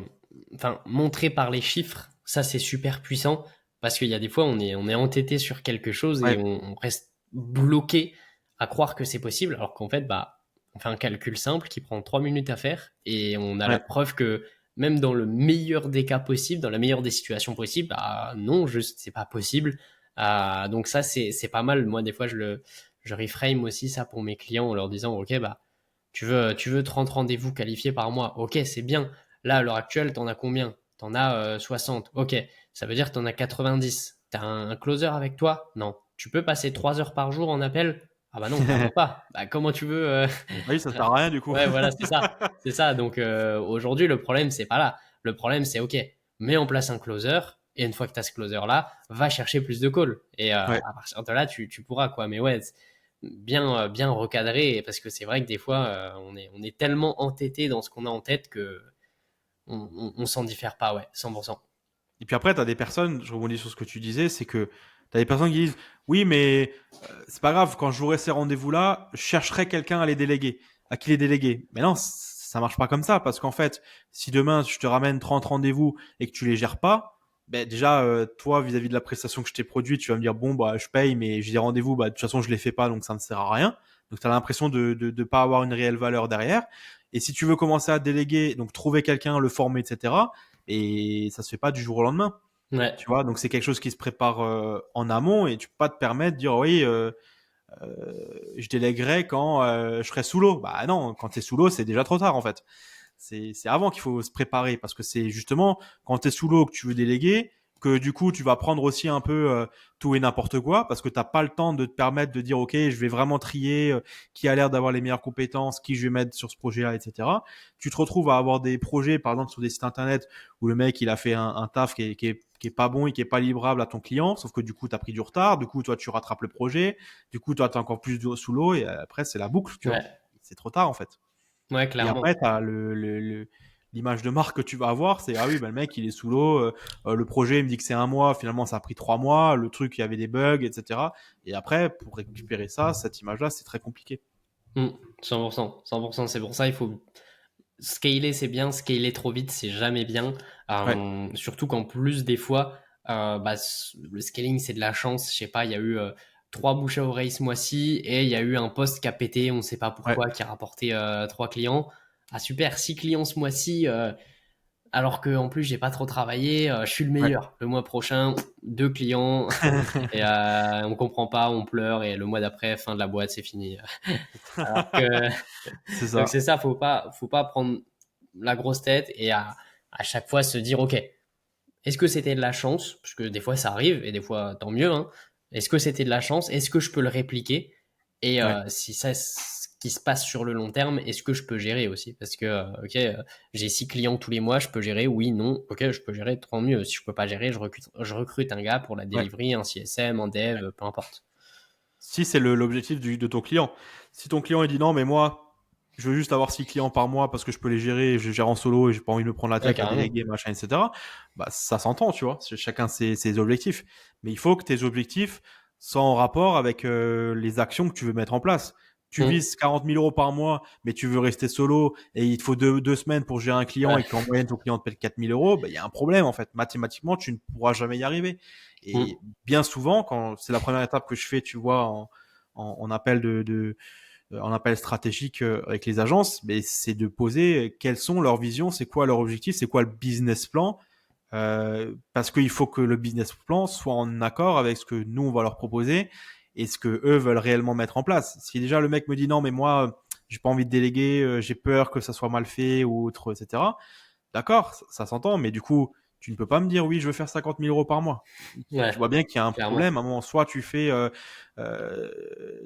enfin, montrer par les chiffres, ça c'est super puissant parce qu'il y a des fois on est entêté sur quelque chose et Ouais, on reste bloqué à croire que c'est possible, alors qu'en fait, bah, on fait un calcul simple qui prend 3 minutes à faire et on a la ouais. preuve que même dans le meilleur des cas possibles, dans la meilleure des situations possibles, bah non, juste c'est pas possible. Donc ça c'est pas mal. Moi des fois je reframe aussi ça pour mes clients en leur disant ok bah tu veux 30 rendez-vous qualifiés par mois. Ok, c'est bien. Là, à l'heure actuelle, t'en as combien? T'en as 60. Ok, ça veut dire que t'en as 90. T'as un closer avec toi? Non. Tu peux passer 3 heures par jour en appel? Ah bah non, clairement pas. Bah comment tu veux Oui, ça sert à rien du coup. Ouais, voilà, c'est ça. C'est ça. Donc aujourd'hui, le problème, c'est pas là. Le problème, c'est ok, mets en place un closer. Et une fois que tu as ce closer-là, va chercher plus de calls. Et Ouais. à partir de là, tu pourras, quoi. Mais ouais, bien recadré parce que c'est vrai que des fois on est tellement entêté dans ce qu'on a en tête que on s'en diffère pas, ouais, 100%. Et puis après, tu as des personnes, je rebondis sur ce que tu disais, c'est que tu as des personnes qui disent oui, mais c'est pas grave, quand j'aurai ces rendez-vous-là, je chercherai quelqu'un à les déléguer, à qui les déléguer. Mais non, ça marche pas comme ça, parce qu'en fait, si demain je te ramène 30 rendez-vous et que tu les gères pas, ben déjà, toi, vis-à-vis de la prestation que je t'ai produite, tu vas me dire bon, bah, je paye, mais j'ai des rendez-vous, bah, de toute façon, je les fais pas, donc ça ne sert à rien. Donc, tu as l'impression de pas avoir une réelle valeur derrière. Et si tu veux commencer à déléguer, donc trouver quelqu'un, le former, etc., et ça se fait pas du jour au lendemain. Ouais, Tu vois, donc c'est quelque chose qui se prépare en amont et tu peux pas te permettre de dire oui, je délèguerai quand je serai sous l'eau. Bah non, quand tu es sous l'eau, c'est déjà trop tard en fait. C'est avant qu'il faut se préparer parce que c'est justement quand tu es sous l'eau que tu veux déléguer que du coup tu vas prendre aussi un peu tout et n'importe quoi parce que t'as pas le temps de te permettre de dire ok je vais vraiment trier qui a l'air d'avoir les meilleures compétences, qui je vais mettre sur ce projet-là, etc. Tu te retrouves à avoir des projets par exemple sur des sites internet où le mec il a fait un taf qui est pas bon et qui est pas livrable à ton client, sauf que du coup tu as pris du retard, du coup toi tu rattrapes le projet, du coup toi tu es encore plus sous l'eau et après c'est la boucle, tu vois. ouais, C'est trop tard en fait. ouais, Et clairement. après, tu as l'image de marque que tu vas avoir, c'est ah oui, bah, le mec il est sous l'eau, le projet il me dit que c'est 1 mois, finalement ça a pris 3 mois, le truc il y avait des bugs, etc. Et après, pour récupérer ça, cette image-là, c'est très compliqué. 100%, 100%. C'est pour ça il faut scaler, c'est bien, scaler trop vite, c'est jamais bien. Ouais, Surtout qu'en plus des fois, bah, le scaling c'est de la chance. Je sais pas, il y a eu 3 bouches à oreille ce mois-ci et il y a eu un post qui a pété, on ne sait pas ouais. pourquoi, qui a rapporté 3 clients. Ah super, 6 clients ce mois-ci, alors que en plus j'ai pas trop travaillé, je suis le Ouais. meilleur. Le mois prochain, 2 clients et on comprend pas, on pleure et le mois d'après, fin de la boîte, c'est fini. Alors que C'est donc ça. c'est ça, faut pas prendre la grosse tête et à chaque fois se dire ok, est-ce que c'était de la chance? Parce que des fois ça arrive et des fois tant mieux, hein. Est-ce que c'était de la chance? Est-ce que je peux le répliquer? Et Ouais. si ça, ce qui se passe sur le long terme, est-ce que je peux gérer aussi? Parce que, ok, j'ai 6 clients tous les mois, je peux gérer? Oui, non. Ok, je peux gérer, tant mieux. Si je peux pas gérer, je recrute un gars pour la Ouais. delivery, un CSM, un dev, peu importe. Si c'est l'objectif de ton client. Si ton client il dit non, mais moi, je veux juste avoir 6 clients par mois parce que je peux les gérer, je gère en solo et j'ai pas envie de me prendre la Ouais, tête à carrément. déléguer, machin, etc. Bah, ça s'entend, tu vois. Chacun ses objectifs. Mais il faut que tes objectifs soient en rapport avec les actions que tu veux mettre en place. Tu Mm. vises 40 000 euros par mois, mais tu veux rester solo et il te faut deux semaines pour gérer un client Ouais. et qu'en moyenne ton client te paie 4 000 euros, bah, il y a un problème en fait. Mathématiquement, tu ne pourras jamais y arriver. Et Mm. bien souvent, quand c'est la première étape que je fais, tu vois, en appel en appel stratégique avec les agences, mais c'est de poser quelles sont leurs visions, c'est quoi leur objectif, c'est quoi le business plan, parce qu'il faut que le business plan soit en accord avec ce que nous on va leur proposer et ce que eux veulent réellement mettre en place. Si déjà le mec me dit non mais moi j'ai pas envie de déléguer, j'ai peur que ça soit mal fait ou autre, etc. D'accord, ça s'entend, mais du coup, tu ne peux pas me dire oui, je veux faire 50 000 euros par mois. Ouais, Tu vois bien qu'il y a un clairement. problème. À un moment, soit tu fais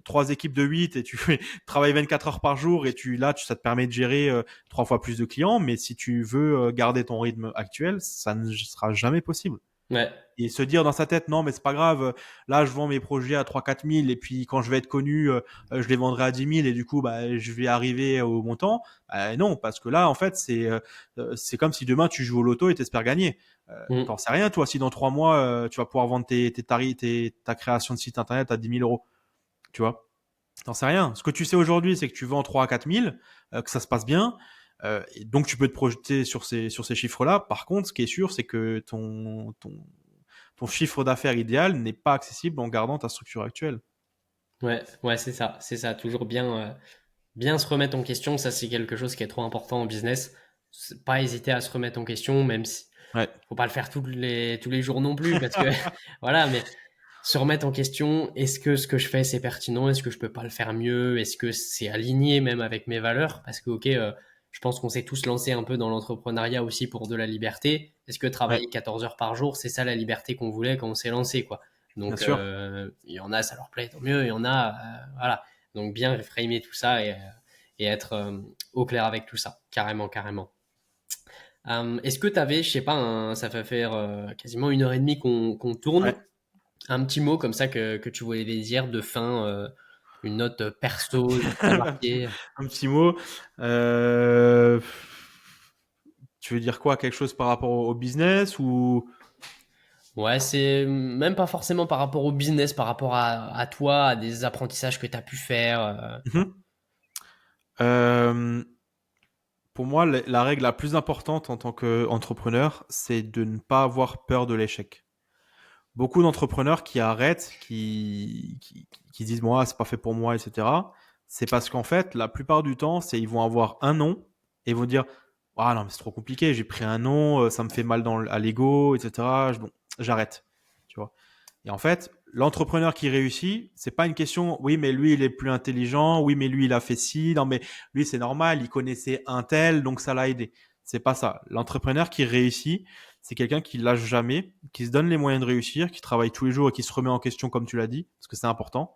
3 équipes de 8 et tu fais travailles 24 heures par jour et ça te permet de gérer 3 fois plus de clients. Mais si tu veux garder ton rythme actuel, ça ne sera jamais possible. Ouais. Et se dire dans sa tête, non, mais c'est pas grave, là, je vends mes projets à 3 4 000 et puis quand je vais être connu, je les vendrai à 10 000 et du coup, bah, je vais arriver au montant. Non, parce que là, en fait, c'est comme si demain tu joues au loto et t'espères gagner. Mm. T'en sais rien, toi, si dans 3 mois, tu vas pouvoir vendre ta création de site internet à 10 000 euros. Tu vois? T'en sais rien. Ce que tu sais aujourd'hui, c'est que tu vends 3 à 4 000, que ça se passe bien. Et donc, tu peux te projeter sur ces chiffres-là. Par contre, ce qui est sûr, c'est que ton chiffre d'affaires idéal n'est pas accessible en gardant ta structure actuelle. Ouais, ouais, c'est ça. C'est ça. Toujours bien se remettre en question. Ça, c'est quelque chose qui est trop important en business. Pas hésiter à se remettre en question, même si Ouais, faut pas le faire tous les jours non plus, parce que voilà, mais se remettre en question, est-ce que ce que je fais c'est pertinent? Est-ce que je peux pas le faire mieux? Est-ce que c'est aligné même avec mes valeurs? Parce que ok, je pense qu'on s'est tous lancés un peu dans l'entrepreneuriat aussi pour de la liberté. Est-ce que ouais, travailler 14 heures par jour, c'est ça la liberté qu'on voulait quand on s'est lancé, quoi? bien Donc sûr. il y en a, ça leur plaît, tant mieux. Il y en a, voilà. Donc bien reframer tout ça et être au clair avec tout ça, carrément, carrément. Est-ce que tu avais, je sais pas, ça fait faire quasiment 1 heure et demie qu'on tourne, Ouais. un petit mot comme ça que tu voulais dire de fin, une note perso qui t'a marqué? Un petit mot. Euh, Tu veux dire quoi? Quelque chose par rapport au business ou? Ouais, c'est même pas forcément par rapport au business, par rapport à toi, à des apprentissages que tu as pu faire. Mhm. Euh, pour moi, la règle la plus importante en tant qu'entrepreneur, c'est de ne pas avoir peur de l'échec. Beaucoup d'entrepreneurs qui arrêtent, qui disent moi c'est pas fait pour moi, etc. C'est parce qu'en fait la plupart du temps c'est ils vont avoir un nom et ils vont dire ah non mais c'est trop compliqué, j'ai pris un nom, ça me fait mal à l'ego, etc. Bon j'arrête, tu vois. Et en fait l'entrepreneur qui réussit c'est pas une question oui mais lui il est plus intelligent, oui mais lui il a fait ci, non mais lui c'est normal, il connaissait un tel donc ça l'a aidé. C'est pas ça. L'entrepreneur qui réussit c'est quelqu'un qui lâche jamais, qui se donne les moyens de réussir, qui travaille tous les jours et qui se remet en question comme tu l'as dit, parce que c'est important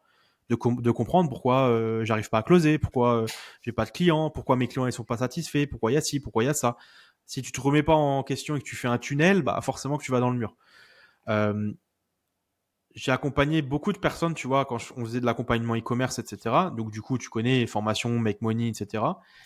de comprendre pourquoi j'arrive pas à closer, pourquoi j'ai pas de clients, pourquoi mes clients ils sont pas satisfaits, pourquoi il y a ci, pourquoi il y a ça. Si tu te remets pas en question et que tu fais un tunnel, bah forcément que tu vas dans le mur. Euh, j'ai accompagné beaucoup de personnes, tu vois, quand on faisait de l'accompagnement e-commerce, etc. Donc du coup, tu connais formation, make money, etc.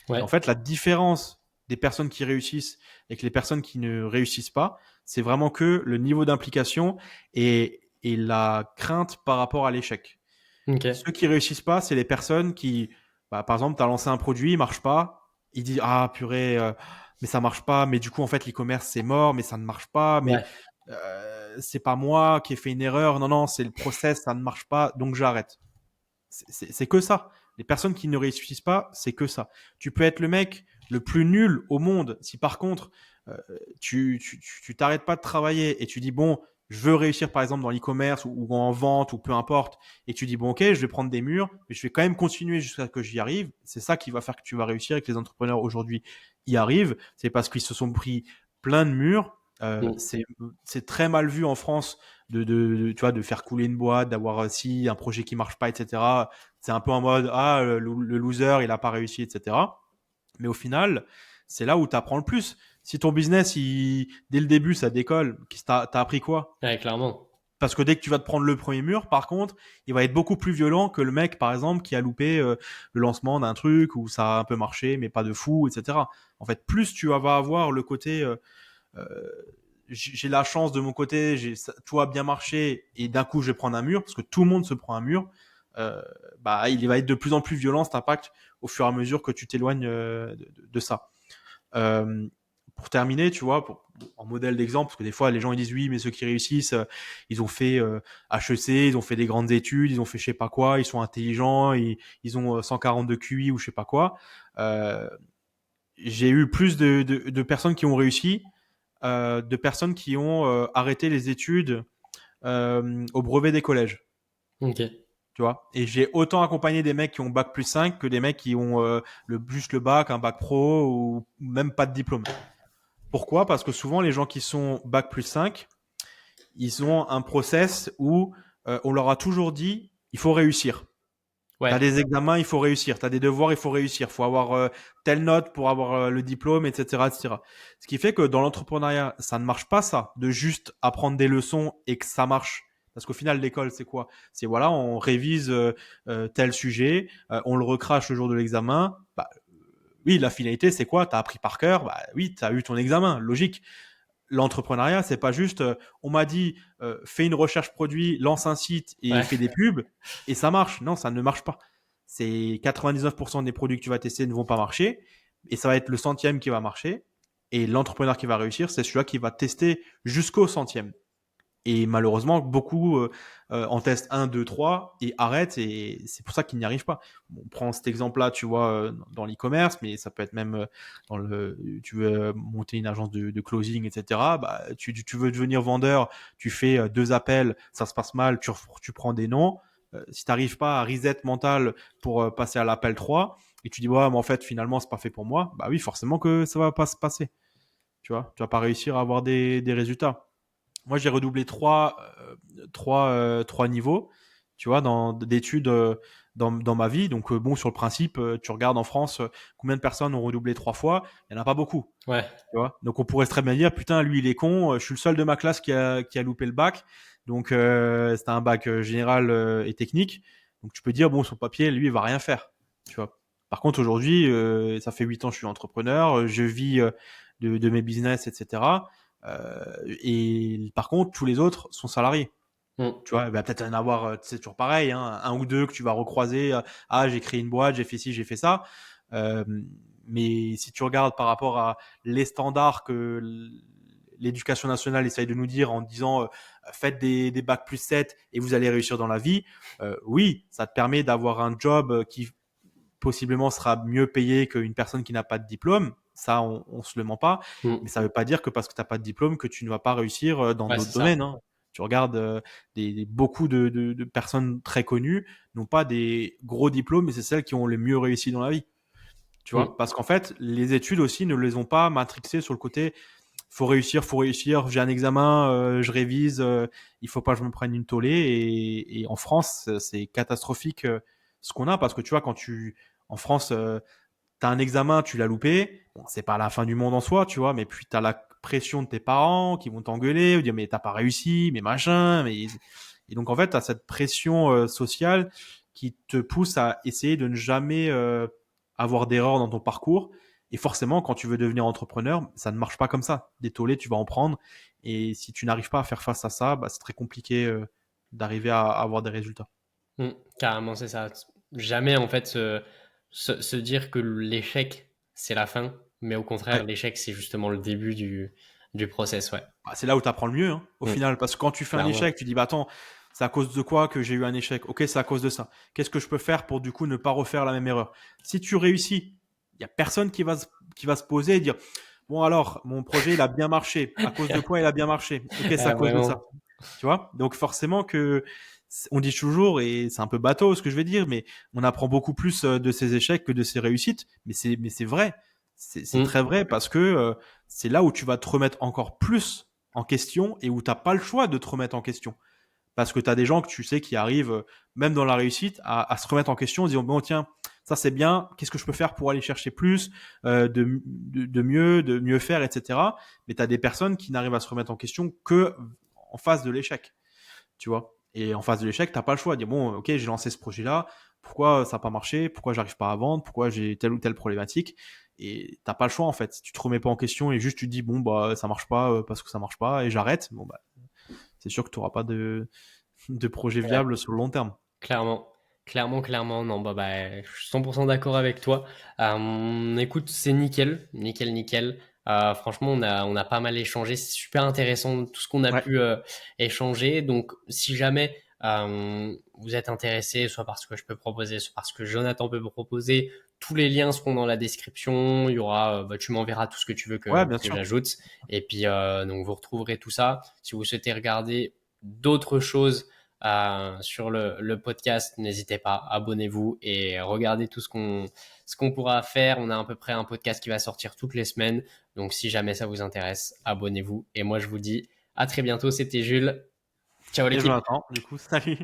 Et en Ouais, fait, la différence des personnes qui réussissent et que les personnes qui ne réussissent pas, c'est vraiment que le niveau d'implication et la crainte par rapport à l'échec. ok. Ceux qui réussissent pas, c'est les personnes qui, bah, par exemple, tu as lancé un produit, il marche pas, il dit ah purée, mais ça marche pas, mais du coup en fait l'e-commerce c'est mort, mais ça ne marche pas, mais Ouais, c'est pas moi qui ai fait une erreur, non non c'est le process, ça ne marche pas, donc j'arrête. C'est que ça. Les personnes qui ne réussissent pas, c'est que ça. Tu peux être le mec le plus nul au monde. Si par contre, euh, tu t'arrêtes pas de travailler et tu dis, bon, je veux réussir par exemple dans l'e-commerce ou en vente ou peu importe, et tu dis, bon, ok, je vais prendre des murs, mais je vais quand même continuer jusqu'à ce que j'y arrive. C'est ça qui va faire que tu vas réussir et que les entrepreneurs aujourd'hui y arrivent. C'est parce qu'ils se sont pris plein de murs Mm. C'est très mal vu en France tu vois, de faire couler une boîte, d'avoir si un projet qui marche pas, etc. C'est un peu en mode le loser, il a pas réussi, etc. Mais au final, c'est là où tu apprends le plus. Si ton business, dès le début, ça décolle, t'as appris quoi? Ouais, clairement. Parce que dès que tu vas te prendre le premier mur, par contre, il va être beaucoup plus violent que le mec, par exemple, qui a loupé le lancement d'un truc où ça a un peu marché, mais pas de fou, etc. En fait, plus tu vas avoir le côté euh, j'ai la chance de mon côté, tout a bien marché et d'un coup je vais prendre un mur parce que tout le monde se prend un mur. Bah, il va être de plus en plus violent cet impact au fur et à mesure que tu t'éloignes de ça. Euh, pour terminer, tu vois, en modèle d'exemple, parce que des fois les gens ils disent oui, mais ceux qui réussissent, ils ont fait HEC, ils ont fait des grandes études, ils ont fait je sais pas quoi, ils sont intelligents, ils ont 140 de QI ou je sais pas quoi. Euh, j'ai eu plus de personnes qui ont réussi, de personnes qui ont arrêté les études au brevet des collèges. Ok. Tu vois, et j'ai autant accompagné des mecs qui ont bac plus 5 que des mecs qui ont juste le bac, un bac pro ou même pas de diplôme. Pourquoi? Parce que souvent, les gens qui sont bac plus 5, ils ont un process où on leur a toujours dit il faut réussir. Tu as Ouais. des examens, il faut réussir. Tu as des devoirs, il faut réussir. Il faut avoir telle note pour avoir le diplôme, etc., etc. Ce qui fait que dans l'entrepreneuriat, ça ne marche pas ça, de juste apprendre des leçons et que ça marche. Parce qu'au final, l'école, c'est quoi? C'est voilà, on révise tel sujet, on le recrache le jour de l'examen. Bah, oui, la finalité, c'est quoi? Tu as appris par cœur. Bah oui, tu as eu ton examen, logique. L'entrepreneuriat, c'est pas juste on m'a dit fais une recherche produit, lance un site et Ouais. fais des pubs et ça marche. Non, ça ne marche pas. C'est 99% des produits que tu vas tester ne vont pas marcher et ça va être le centième qui va marcher et l'entrepreneur qui va réussir, c'est celui-là qui va tester jusqu'au centième. Et malheureusement, beaucoup en testent un, deux, trois et arrêtent et c'est pour ça qu'ils n'y arrivent pas. On prend cet exemple-là, tu vois, dans l'e-commerce, mais ça peut être même dans tu veux monter une agence de closing, etc. Bah, tu veux devenir vendeur, tu fais deux appels, ça se passe mal, tu prends des noms. Si tu n'arrives pas à reset mental pour passer à l'appel 3 et tu dis, ouais, mais en fait, finalement, c'est pas fait pour moi, bah oui, forcément que ça va pas se passer. Tu vas pas réussir à avoir des résultats. Moi, j'ai redoublé trois niveaux, tu vois, d'études dans ma vie. Donc, bon, sur le principe, tu regardes en France, combien de personnes ont redoublé 3 fois? Il n'y en a pas beaucoup, Ouais. tu vois. Donc, on pourrait très bien dire, putain, lui, il est con. Je suis le seul de ma classe qui a loupé le bac. Donc, c'était un bac général et technique. Donc, tu peux dire, bon, sur papier, lui, il va rien faire, tu vois. Par contre, aujourd'hui, ça fait 8 ans que je suis entrepreneur, je vis de mes business, etc. Et par contre, tous les autres sont salariés. Mm. Tu vois, il va peut-être en avoir, c'est toujours pareil, hein, un ou deux que tu vas recroiser. Ah, j'ai créé une boîte, j'ai fait ci, j'ai fait ça. Euh, mais si tu regardes par rapport à les standards que l'éducation nationale essaye de nous dire en disant faites des bacs plus 7 et vous allez réussir dans la vie, oui, ça te permet d'avoir un job qui possiblement sera mieux payé qu'une personne qui n'a pas de diplôme. Ça, on se le ment pas. Mais Mm. ça ne veut pas dire que parce que tu n'as pas de diplôme que tu ne vas pas réussir dans Ouais, d'autres c'est ça. domaines. Hein. Tu regardes beaucoup de personnes très connues n'ont pas des gros diplômes, mais c'est celles qui ont le mieux réussi dans la vie. Tu vois, Mm. parce qu'en fait, les études aussi ne les ont pas matrixées sur le côté faut réussir, faut réussir. J'ai un examen, je révise. Il faut pas que je me prenne une tollée. Et en France, c'est catastrophique ce qu'on a parce que tu vois quand en France, t'as un examen, tu l'as loupé. Bon, c'est pas la fin du monde en soi, tu vois, mais puis t'as la pression de tes parents qui vont t'engueuler, dire mais t'as pas réussi, mais machin, mais et donc en fait t'as cette pression sociale qui te pousse à essayer de ne jamais avoir d'erreur dans ton parcours. Et forcément, quand tu veux devenir entrepreneur, ça ne marche pas comme ça. Des tollés, tu vas en prendre. Et si tu n'arrives pas à faire face à ça, bah, c'est très compliqué d'arriver à avoir des résultats. Mm. Carrément, c'est ça. Jamais, en fait, se dire que l'échec, c'est la fin, mais au contraire, Ouais. l'échec, c'est justement le début du process, ouais. Bah, c'est là où tu apprends le mieux, hein, au Mm. final. Parce que quand tu fais un Clairement. échec, tu dis, bah attends, c'est à cause de quoi que j'ai eu un échec? Ok, c'est à cause de ça. Qu'est-ce que je peux faire pour du coup ne pas refaire la même erreur? Si tu réussis, il y a personne qui va se poser et dire, bon alors, mon projet, il a bien marché. À cause de quoi il a bien marché? Ok, c'est à cause de ça. Vraiment. Tu vois? Donc forcément que on dit toujours, et c'est un peu bateau ce que je vais dire, mais on apprend beaucoup plus de ses échecs que de ses réussites. Mais c'est vrai. C'est Mm. très vrai parce que c'est là où tu vas te remettre encore plus en question et où tu n'as pas le choix de te remettre en question. Parce que tu as des gens que tu sais qui arrivent, même dans la réussite, à se remettre en question en disant, bon, tiens, ça c'est bien, qu'est-ce que je peux faire pour aller chercher plus, de mieux faire, etc. Mais tu as des personnes qui n'arrivent à se remettre en question que en face de l'échec, tu vois. Et en face de l'échec, t'as pas le choix de dire, bon, ok, j'ai lancé ce projet-là, pourquoi ça n'a pas marché, pourquoi j'arrive pas à vendre, pourquoi j'ai telle ou telle problématique. Et t'as pas le choix en fait. Si tu te remets pas en question et juste tu te dis, bon, bah ça marche pas parce que ça marche pas et j'arrête, bon, bah c'est sûr que tu n'auras pas de projet Ouais. viable sur le long terme. Clairement, clairement, non, je suis 100% d'accord avec toi. Écoute, c'est nickel, nickel, nickel. Franchement, on a pas mal échangé, c'est super intéressant tout ce qu'on a Ouais, pu échanger. Donc, si jamais vous êtes intéressé, soit parce que je peux proposer, soit parce que Jonathan peut proposer, tous les liens seront dans la description. Il y aura, tu m'enverras tout ce que tu veux ouais, que, bien que sûr. j'ajoute. Et puis, donc, vous retrouverez tout ça. Si vous souhaitez regarder d'autres choses sur le podcast, n'hésitez pas, abonnez-vous et regardez tout ce qu'on pourra faire. On a à peu près un podcast qui va sortir toutes les semaines. Donc si jamais ça vous intéresse, abonnez-vous. Et moi je vous dis à très bientôt. C'était Jules. Ciao Et l'équipe. Jonathan, du coup, salut.